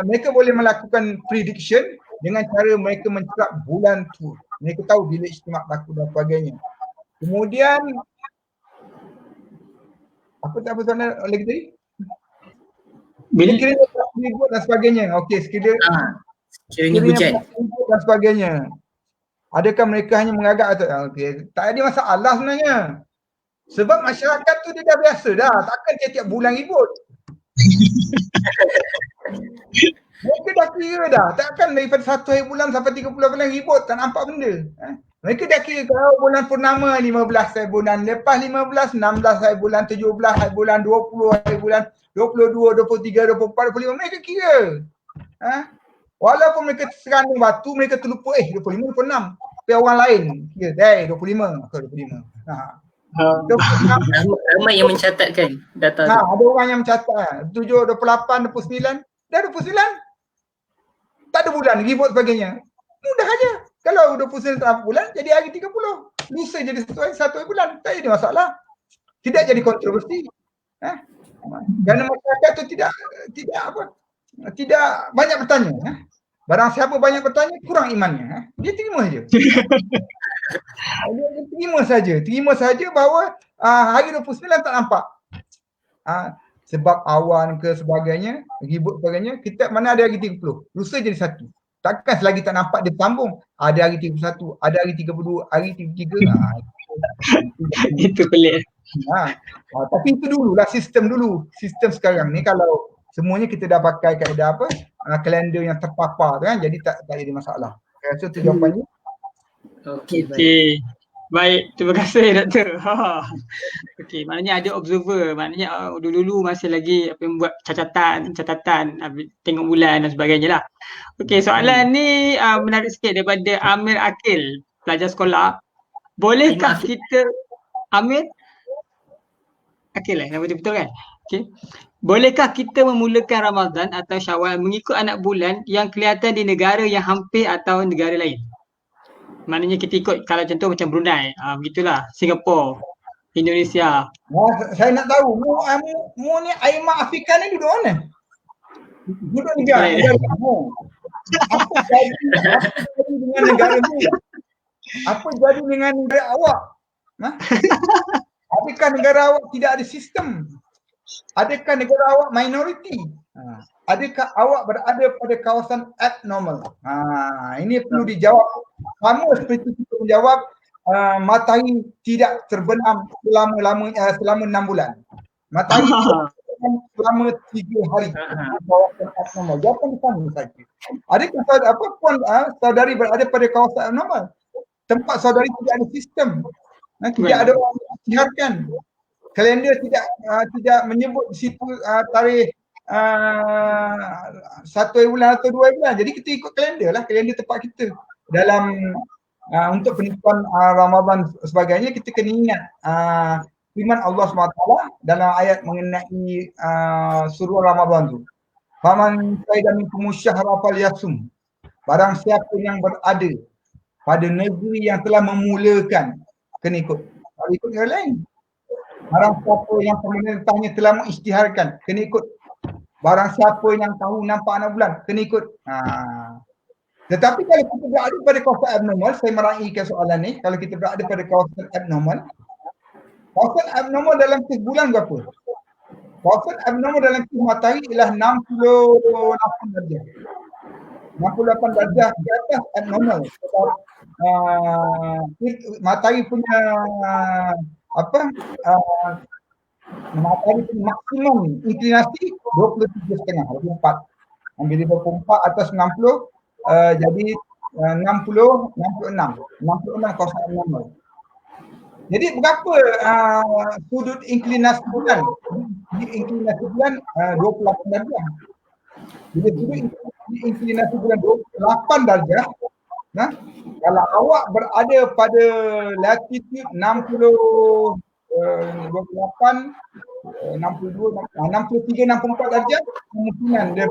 mereka boleh melakukan prediction dengan cara mereka mencerap bulan tu. Mereka tahu bila istimewa berlaku dan sebagainya. Kemudian apa soalan lagi tadi? Bila kiranya ribut dan sebagainya. Okey, Kiranya hujan dan sebagainya. Adakah mereka hanya mengagak atau okey, tak ada masalah sebenarnya. Sebab masyarakat tu dia dah biasa dah. Takkan tiap-tiap bulan ribut. Mereka dah kira dah. Takkan daripada 1 hari bulan sampai 30 bulan ribut tak nampak benda. Mereka dah kira kalau bulan purnama 15 hari bulan, lepas 15, 16 hari bulan, 17 hari bulan, 20 hari bulan, 22, 23, 24, 25. Mereka kira. Walaupun mereka serandung batu, mereka terlupa 25, 26. Tapi orang lain kira 25 ke 25. Ramai yang mencatatkan data tu. Ada orang yang mencatat 7, 28, 29. Dah 29. Tak ada bulan, ribut sebagainya. Mudah aja. Kalau 29 tak ada bulan, jadi hari 30. Lusa jadi satu hari bulan. Tak ada masalah. Tidak jadi kontroversi. Kerana masyarakat tu tidak banyak bertanya. Barang siapa banyak bertanya, kurang imannya. Dia terima saja. Dia terima saja bahawa hari 29 tak nampak. Sebab awan ke sebagainya, ribut sebagainya, kita mana ada hari 30. Lusa jadi satu. Takkan selagi tak nampak dia sambung. Ada hari 31, ada hari 32, hari 33. Itu pelik. Tapi itu dululah, sistem dulu. Sistem sekarang ni kalau semuanya kita dah pakai kaedah apa? Kalender yang terpapar tu kan. Jadi tak jadi masalah. Saya rasa tu jawapannya. Okey. Baik, terima kasih Doktor. Okey, maknanya ada observer, maknanya dulu-dulu masih lagi buat catatan, tengok bulan dan sebagainya lah. Okey, soalan ni menarik sikit daripada Amir Akil, pelajar sekolah. Bolehkah kita Amir Akil nama dia betul kan? Okey. Bolehkah kita memulakan Ramadan atau Syawal mengikut anak bulan yang kelihatan di negara yang hampir atau negara lain? Maknanya kita ikut kalau contoh macam Brunei, begitulah, Singapura, Indonesia. Saya nak tahu, mu ni Aimah Afrika ni duduk mana? Duduk negara mu. Apa jadi dengan negara mu? Apa jadi dengan negara awak? Adakah negara awak tidak ada sistem? Adakah negara awak minoriti? Adakah awak berada pada kawasan abnormal? Ini perlu dijawab. Sama seperti kita menjawab matahari tidak terbenam selama 6 bulan. Matahari terbenam selama 3 hari. Kawasan abnormal. Jawapan sama saja. Adakah saudari berada pada kawasan abnormal? Tempat saudari tidak ada sistem. Tidak ada orang yang siharkan. Kalender tidak menyebut di situ tarikh 1 hari bulan atau 2 hari bulan. Jadi kita ikut kalender lah, kalender tempat kita. Dalam untuk penentuan Ramadan sebagainya, kita kena ingat firman Allah SWT dalam ayat mengenai suruh Ramadan tu. Faman syahida minkum syahra falyasum. Barang siapa yang berada pada negeri yang telah memulakan, kena ikut. Kalau ikut negara lain. Barang siapa yang pemerintahnya telah mengisytiharkan, kena ikut. Barang siapa yang tahu nampak anak bulan, kena ikut. Tetapi kalau kita berada pada kawasan abnormal, saya meraihkan soalan ni, kalau kita berada pada kawasan abnormal dalam kes bulan berapa? Kawasan abnormal dalam kes matahari ialah 68 darjah. 68 darjah di atas abnormal. Matahari punya matahari punya maksimum inklinasi 23.5, 24. Ambil 24 atas 60, jadi 66 kawasan abnormal. Jadi berapa sudut inklinasi bulan? Inklinasi bulan 28 darjah. Bila sudut inklinasi bulan 28 darjah, kalau awak berada pada latitude 60 28 62 63 64 darjah, kemungkinan dia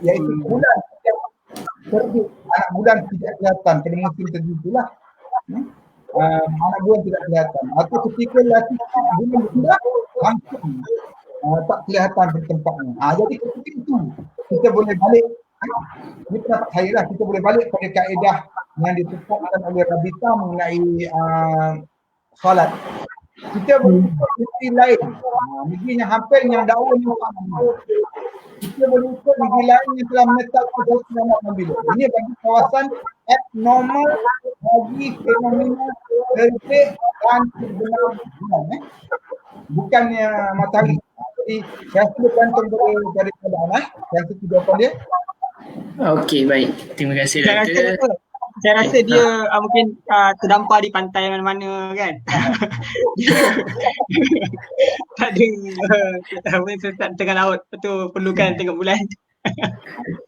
iaitu bulan tidak terbit, anak bulan tidak kelihatan pada musim tertentu lah. Anak bulan tidak kelihatan, atau ketika latitude bulan berubah langsung tak kelihatan di tempatnya. Jadi ketika itu kita boleh balik, ini pendapat saya lah, kita boleh balik pada kaedah yang ditetapkan oleh Rabita mengenai solat. Kita boleh ikut negeri lain, negeri yang hampir yang dakwah yang kita boleh ikut negeri lain yang telah menetapkan selamat membila. Ini bagi kawasan abnormal bagi fenomena terbit dan terbenam bulan, bukannya matahari. Jadi saya sudah gantung daripada keadaan, saya sudah jawapan dia. Okey, baik. Terima kasih Doktor. Saya rasa dia mungkin terdampar di pantai mana-mana kan. Tak ada tengah laut, betul perlukan tengok bulan.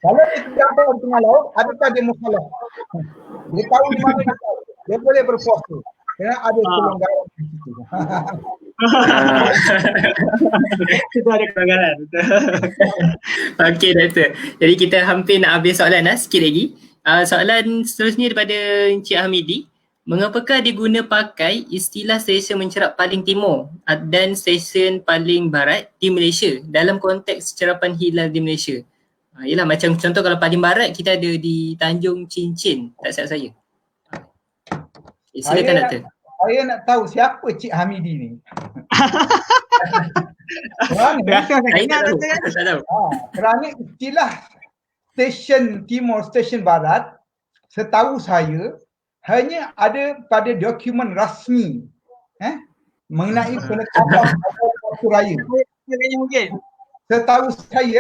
Kalau dia terdampar di tengah laut, adakah dia musalah? Dia tahu di mana dia boleh berpuasa. Kerana ada kelonggaran di situ. Itu ada kelonggaran. Okey Doktor. Jadi kita hampir nak habis soalan sikit lagi. Soalan seterusnya daripada Encik Hamidi. Mengapakah diguna pakai istilah stesen mencerap paling timur dan stesen paling barat di Malaysia dalam konteks cerapan hilal di Malaysia? Yelah, macam contoh kalau paling barat kita ada di Tanjung Cincin, tak silap saya. Silakan Doktor. Saya nak tahu siapa Cik Hamidi ni. Kerana istilah stesen timur, stesen barat, setahu saya hanya ada pada dokumen rasmi mengenai penetapan waktu raya. Mungkin. Setahu saya,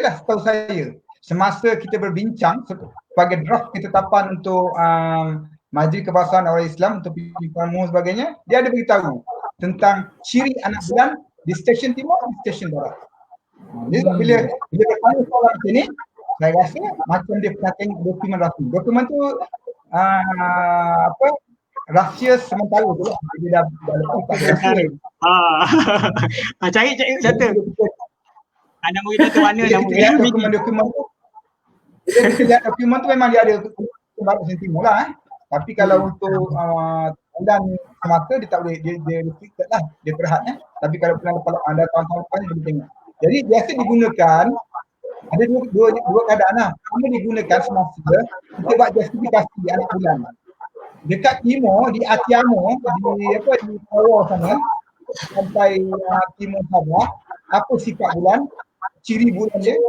semasa kita berbincang sebagai draft ketetapan untuk Majlis Kebangsaan Orang Islam untuk pilihan umum sebagainya, dia ada beritahu tentang ciri anak bulan di stesen timur dan stesen barat. Jadi bila bertanya soalan macam ni, saya rasa macam dia pernah tengok dokumen rasmi. Dokumen tu rahsia sementara tu lah. Dia dah lepas tak rahsia. Cari data. Nama kita tu mana nama dokumen tu. Kita lihat dokumen tu memang dia ada barat stesen timur lah. Tapi kalau untuk bulan semata dia tak boleh, dia restricted lah, dia terhad Tapi kalau bulan ada tahun-tahun lepas dia boleh tengok. Jadi biasa digunakan ada dua keadaan lah. Pertama digunakan semasa kita buat justifikasi anak bulan. Dekat timur di Atiamo, di Pawar sana sampai timur Sabah, apa sifat bulan, ciri bulan dia,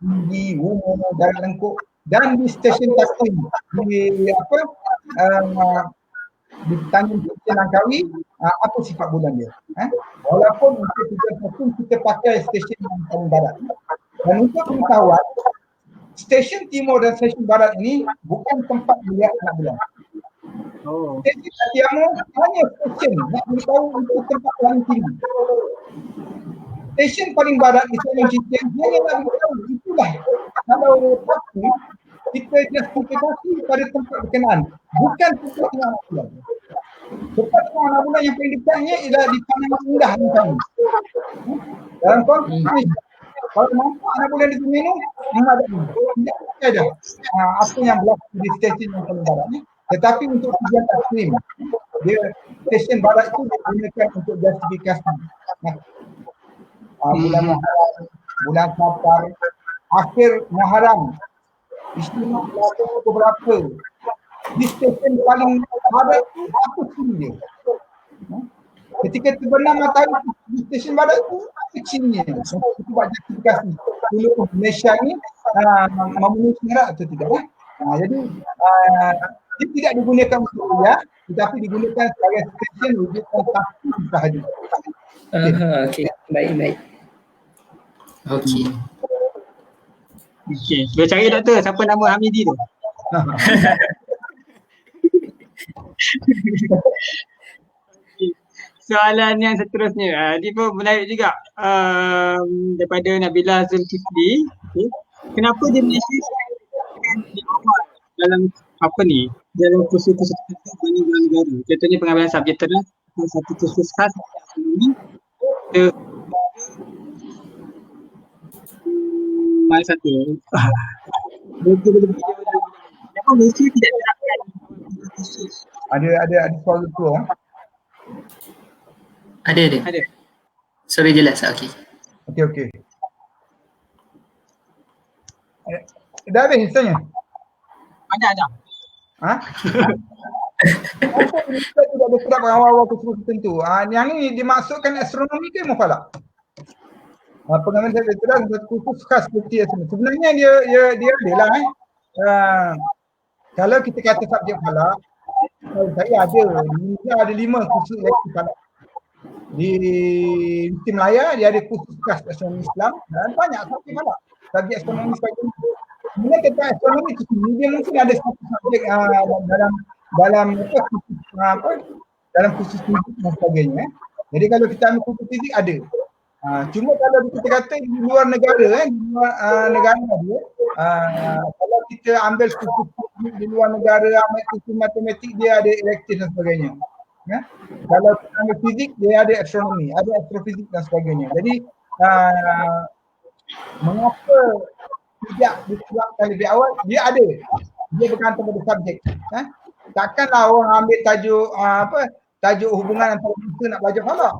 tinggi, umur, darah lengkuk, dan di stesen takvim di Tanjung Cincin Langkawi, apa sifat bulan dia. Walaupun untuk tujuan takvim kita pakai stesen yang paling barat. Dan untuk pengetahuan, stesen timur dan stesen barat ini bukan tempat melihat anak bulan. Stesen Atiamo hanya stesen nak beritahu untuk tempat paling tinggi. Stesen paling barat di Tanjung Cincin hanya nak beritahu itulah. Kalau takvim kita justifikasi pada tempat berkenaan, bukan tempat tengah anak bulan. Tempat tengah anak bulan yang paling dekatnya ialah di Panama Indah misalnya. Dalam konteks kalau nampak anak bulan di Semeru, memang ada apa yang berlaku di stesen yang paling barat ni. Tetapi untuk tujuan takvim, dia stesen barat itu digunakan untuk justifikasi. Bulan Muharram, bulan Safar, akhir Muharram, istimewa berapa berapa. Di stesen paling barat itu apa ciri dia? Ketika terbenam matahari di stesen barat itu apa cirinya? Kita buat justifikasi. Dulu Malaysia ni memenuhi syarat atau tidak? Jadi dia tidak digunakan untuk kuliah, tetapi digunakan sebagai stesen rujukan takvim sahaja. Okey, baik. Okey. Boleh cari doktor siapa nama Hamidi tu. soalan yang seterusnya. Dia pun menarik juga. Daripada Nabila Zulkifli. Okay. Kenapa di Malaysia di awal dalam apa ni? Dalam kursus-kursus tertentu banyak negara. Contohnya pengambilan subjek terang, satu kursus khas ekonomi. Mana satu? Kenapa Malaysia tidak terapkan kursus? Ada soal tu. Ada. Sorry jelas. Okey. Okey. Dah habis tanya? Ada. Ha? Apa kita tidak berterap awal-awal kursus tertentu? Yang ni dimaksudkan astronomi ke mufalak? Pengambilan subjek terang kursus khas seperti astronomi. Sebenarnya dia adalah kalau kita kata subjek falak, saya ada 5 kursus leksi falak. Di Mesti Melaya dia ada kursus khas astronomi Islam dan banyak subjek falak. Subjek astronomi sebagainya. Sebenarnya tentang astronomi itu dia mungkin ada satu subjek dalam kursus fizik dan sebagainya. Jadi kalau kita ambil kursus fizik ada. Cuma kalau kita kata di luar negara di luar negara dia kalau kita ambil kursus fizik di luar negara, ambil kursus matematik dia ada elektif dan sebagainya. Kalau kita ambil fizik dia ada astronomi, ada astrofizik dan sebagainya. Jadi mengapa tidak diterapkan lebih awal? Dia ada. Dia bergantung pada subjek. Takkanlah orang ambil tajuk hubungan antara manusia nak belajar falak.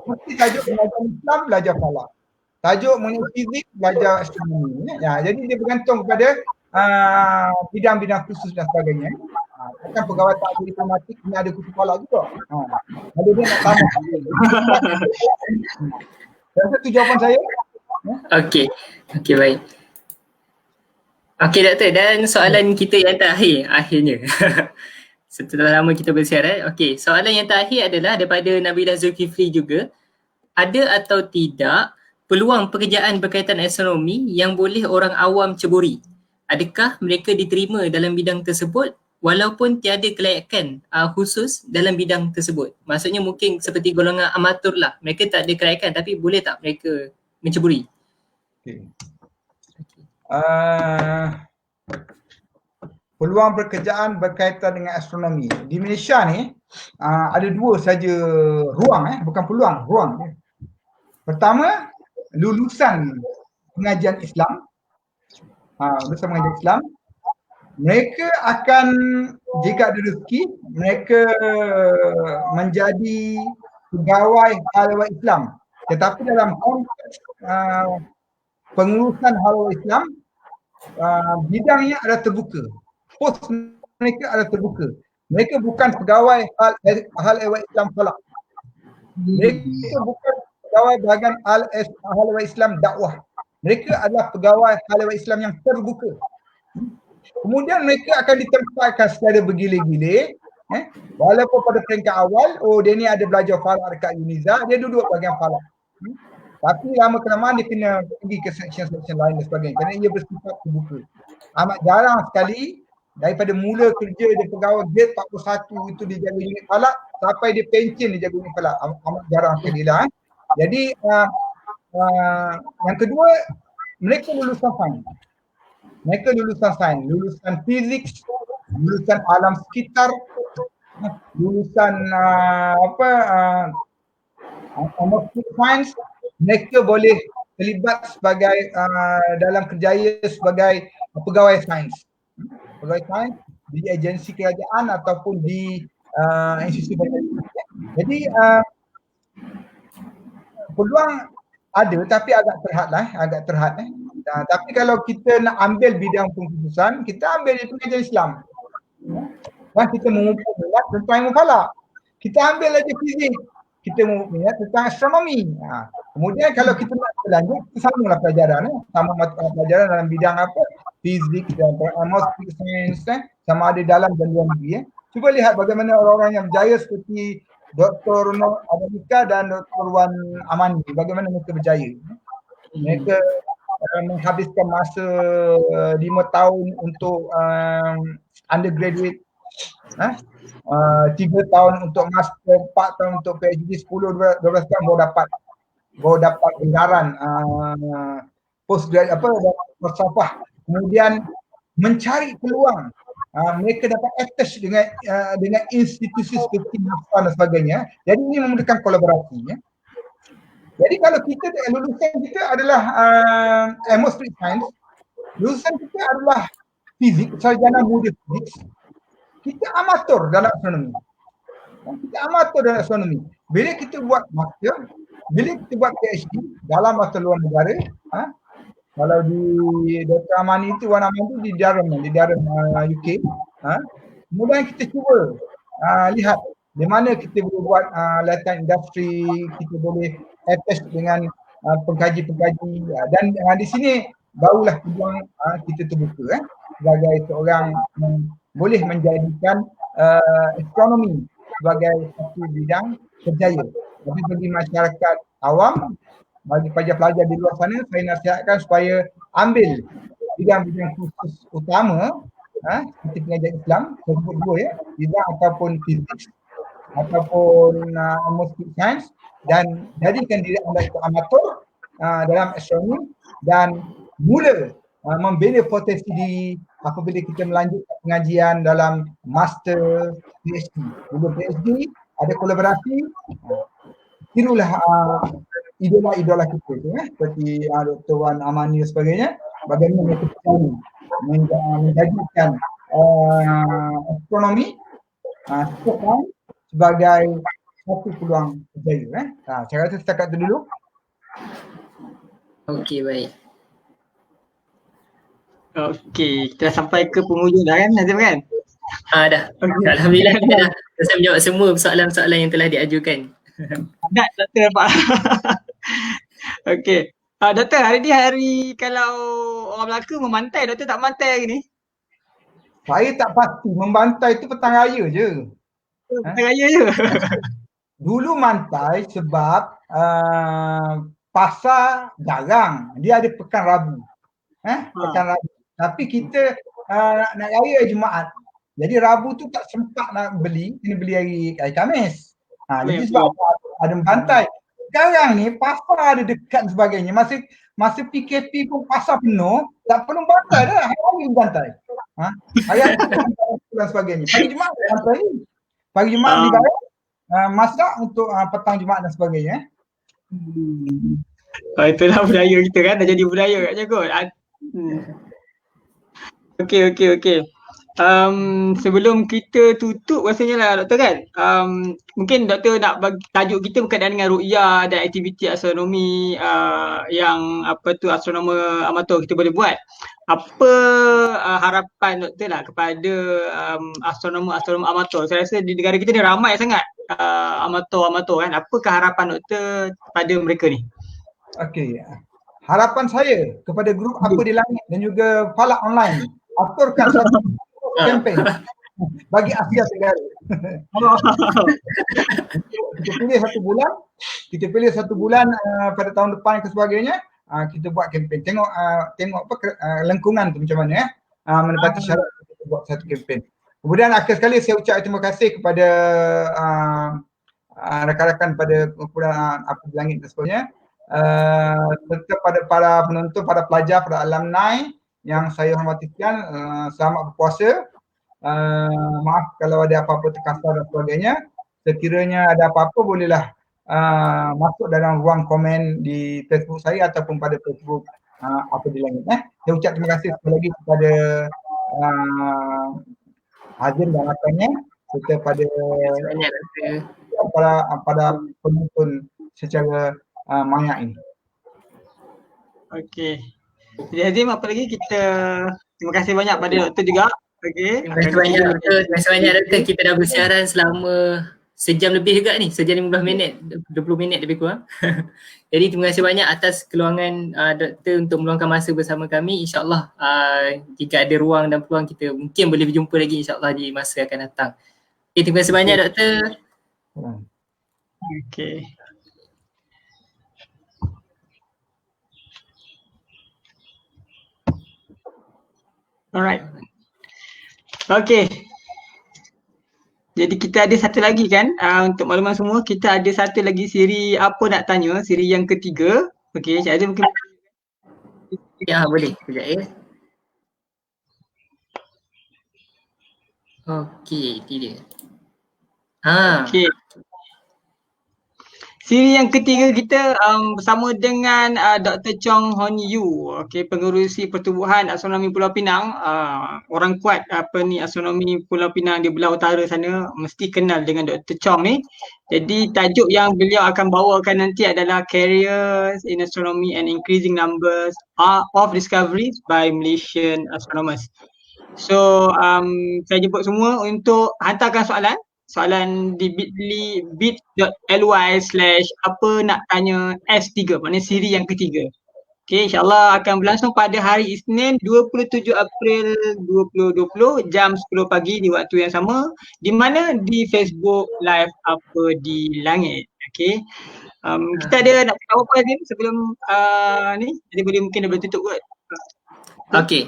Mesti tajuk belajar Islam belajar falak. Tajuk mengenai fizik belajar astronomi. Jadi dia bergantung kepada bidang-bidang khusus dan sebagainya. Kan pegawai takdir diplomatik ni ada kursus falak juga. Kalau dia nak tambah. Itu jawapan saya. Okey, baik. Okey Doktor, dan soalan kita yang terakhir akhirnya. Setelah lama kita bersiaran. Okey, soalan yang terakhir adalah daripada Nabila Zulkifli juga. Ada atau tidak peluang pekerjaan berkaitan astronomi yang boleh orang awam ceburi? Adakah mereka diterima dalam bidang tersebut walaupun tiada kelayakan khusus dalam bidang tersebut? Maksudnya mungkin seperti golongan amatur lah. Mereka tak ada kelayakan tapi boleh tak mereka menceburi? Peluang pekerjaan berkaitan dengan astronomi. Di Malaysia ni ada 2 saja ruang, bukan peluang, ruang. Pertama, lulusan pengajian Islam. Lulusan pengajian Islam, mereka akan, jika ada rezeki, mereka menjadi pegawai hal Islam. Tetapi dalam konteks pengurusan hal Islam, bidangnya adalah terbuka. Pos mereka adalah terbuka. Mereka bukan pegawai hal Islam falak. Mereka bukan pegawai bahagian hal Islam dakwah. Mereka adalah pegawai hal Islam yang terbuka. Kemudian mereka akan ditempatkan secara bergilir-gilir. Walaupun pada peringkat awal, dia ni ada belajar falak dekat Uniza, dia duduk bahagian falak. Tapi lama-kelamaan dia kena pergi ke section lain dan sebagainya kerana ia bersifat terbuka. Amat jarang sekali daripada mula kerja dia pegawai grade 41 itu dia jaga unit falak sampai dia pension dia jaga unit falak. Amat jarang sekali lah. Jadi yang kedua, mereka lulusan sains. Mereka lulusan sains, lulusan fizik, lulusan alam sekitar, lulusan sains. Mereka boleh terlibat sebagai dalam kerjaya sebagai pegawai sains. Pegawai sains di agensi kerajaan ataupun di institusi pendidikan. Jadi peluang ada tapi agak terhad. Tapi kalau kita nak ambil bidang pengkhususan, kita ambil di pengajian Islam. Dan kita mengumpul minat tentang ilmu falak. Kita ambil aja fizik. Kita minat tentang astronomi. Kemudian kalau kita nak berlanjut, kita sambunglah pelajaran. Sama pelajaran dalam bidang apa? Fizik dan atmosfer sains, sama ada dalam dan luar negeri. Cuba lihat bagaimana orang-orang yang berjaya seperti Dr. Nur Adamika dan Dr. Wan Amani, bagaimana mereka berjaya. Mereka menghabiskan masa 5 tahun untuk undergraduate 3 tahun untuk master, 4 tahun untuk PhD, 10, 12 tahun baru dapat gelaran postgrad falsafah. Kemudian mencari peluang mereka dapat attach dengan institusi seperti NASA dan sebagainya. Jadi ini memerlukan kolaborasi ya. Jadi kalau kita lulusan kita adalah atmospheric science, lulusan kita adalah fizik, sarjana muda fizik, kita amatur dalam astronomi. Kita amatur dalam astronomi. Bila kita buat master, bila kita buat PhD dalam atau luar negara, kalau di Dr. Amani itu, Wan Aman itu di Durham UK. Kemudian kita cuba lihat di mana kita boleh buat latihan industri, kita boleh attach dengan pengkaji-pengkaji dan di sini barulah peluang kita terbuka sebagai seorang boleh menjadikan astronomi sebagai satu bidang kerjaya. Tapi bagi masyarakat awam, bagi pelajar-pelajar di luar sana, saya nasihatkan supaya ambil bidang-bidang khusus utama seperti pengajian Islam, saya sebut dua ya, bidang ataupun fizik ataupun atmospheric science, dan jadikan diri anda itu amatur dalam astronomi dan mula membina potensi diri apabila kita melanjutkan pengajian dalam master, PhD. Bila PhD ada kolaborasi, tirulah idola-idola kita tu seperti Dr. Wan Amani dan sebagainya, bagaimana mereka percaya menjadikan astronomi sebagai satu peluang kerjaya. Saya rasa setakat itu dulu. Okey, baik. Okey, kita dah sampai ke penghujung dah kan Nazim kan? Dah. Alhamdulillah kita dah selesai menjawab semua soalan-soalan yang telah diajukan. Padat Doktor nampak. Okey. Doktor, hari ni hari kalau orang Melaka memantai, Doktor tak memantai hari ni? Saya tak pasti, membantai itu petang raya je. Petang raya je? Dulu mantai sebab pasar jarang, dia ada pekan Rabu. Pekan Rabu. Tapi kita nak raya Jumaat. Jadi Rabu tu tak sempat nak beli, kena beli hari Khamis. Jadi sebab ada membantai. Sekarang ni pasar ada dekat dan sebagainya. Masa PKP pun pasar penuh, tak perlu bantai dah. Hari bantai. Hari dan sebagainya. Pagi Jumaat bantai. Pagi Jumaat dibayar masak untuk petang Jumaat dan sebagainya. Itulah budaya kita kan, dah jadi budaya katnya kot. Okey. Sebelum kita tutup rasanya lah Doktor kan, mungkin Doktor nak bagi tajuk kita berkaitan dengan ru'yah dan aktiviti astronomi yang astronomer amatur kita boleh buat. Apa harapan Doktor lah kepada astronomer amatur? Saya rasa di negara kita ni ramai sangat amatur kan. Apakah harapan Doktor kepada mereka ni? Okey. Harapan saya kepada grup Apa di Langit dan juga Falak Online, aturkan satu kempen bagi Asia Tenggara. Kita pilih satu bulan pada tahun depan ke sebagainya, kita buat kempen. Tengok lengkungan tu macam mana menepati syarat kita buat satu kempen. Kemudian akhir sekali saya ucap terima kasih kepada rakan-rakan pada kumpulan Apa di Langit dan sebagainya, serta pada para penonton, para pelajar, para alumni yang saya hormati sekian. Selamat berpuasa. Maaf kalau ada apa-apa terkasar dan sebagainya. Sekiranya ada apa-apa bolehlah masuk dalam ruang komen di Facebook saya ataupun pada Facebook Apa di Langit. Saya ucap terima kasih sekali lagi kepada Azim dan rakannya, serta pada penonton secara maya ini. Okey. Jadi Azim, apa lagi kita terima kasih banyak pada Doktor juga. Okey. Terima kasih banyak Doktor. Terima kasih banyak Doktor. Kita dah bersiaran selama sejam lebih juga ni, sejam 15 minit, 20 minit lebih kurang. Jadi terima kasih banyak atas keluangan Doktor untuk meluangkan masa bersama kami. InsyaAllah jika ada ruang dan peluang kita mungkin boleh berjumpa lagi insyaAllah di masa akan datang. Okay, terima kasih banyak Doktor. Okey. Alright. Okay. Jadi kita ada satu lagi kan, untuk makluman semua, kita ada satu lagi siri apa nak tanya, siri yang ketiga. Okey, Cik Adil mungkin Ya, boleh. Sekejap ya. Okey, tidak. okey. Siri yang ketiga kita bersama dengan Dr. Chong Hon Yu, okey, pengerusi pertubuhan astronomi Pulau Pinang. Orang kuat astronomi Pulau Pinang di belah utara sana mesti kenal dengan Dr. Chong ni. Jadi tajuk yang beliau akan bawakan nanti adalah Careers in Astronomy and Increasing Numbers of Discoveries by Malaysian Astronomers. So saya jemput semua untuk hantarkan soalan di bit.ly/apa nak tanya S3, maknanya siri yang ketiga. Okey, insyaAllah akan berlangsung pada hari Isnin 27 April 2020 jam 10 pagi di waktu yang sama. Di mana? Di Facebook Live Apa di Langit. Okey. Kita ada nak cakap apa lagi sebelum ni? Jadi mungkin dah boleh tutup kot. Okey,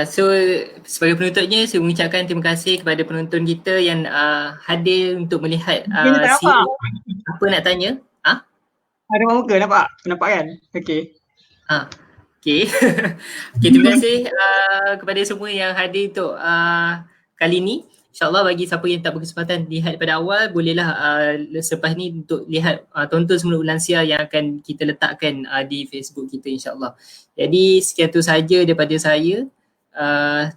so sebagai penutupnya saya mengucapkan terima kasih kepada penonton kita yang hadir untuk melihat siri apa nak tanya. Ada muka nampak? Nampak kan? Okey. Okey. Okey, terima kasih kepada semua yang hadir untuk kali ni. InsyaAllah bagi siapa yang tak berkesempatan lihat pada awal, bolehlah selepas ni untuk lihat tonton semula ulansia yang akan kita letakkan di Facebook kita insyaAllah. Jadi sekian tu sahaja daripada saya.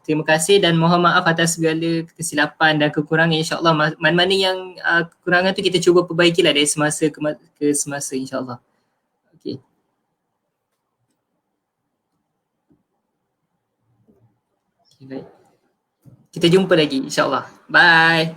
Terima kasih dan mohon maaf atas segala kesilapan dan kekurangan insyaAllah. Mana-mana yang kekurangan tu kita cuba perbaikilah dari semasa ke semasa insyaAllah. Okay. Okay, baik. Kita jumpa lagi insyaAllah. Bye.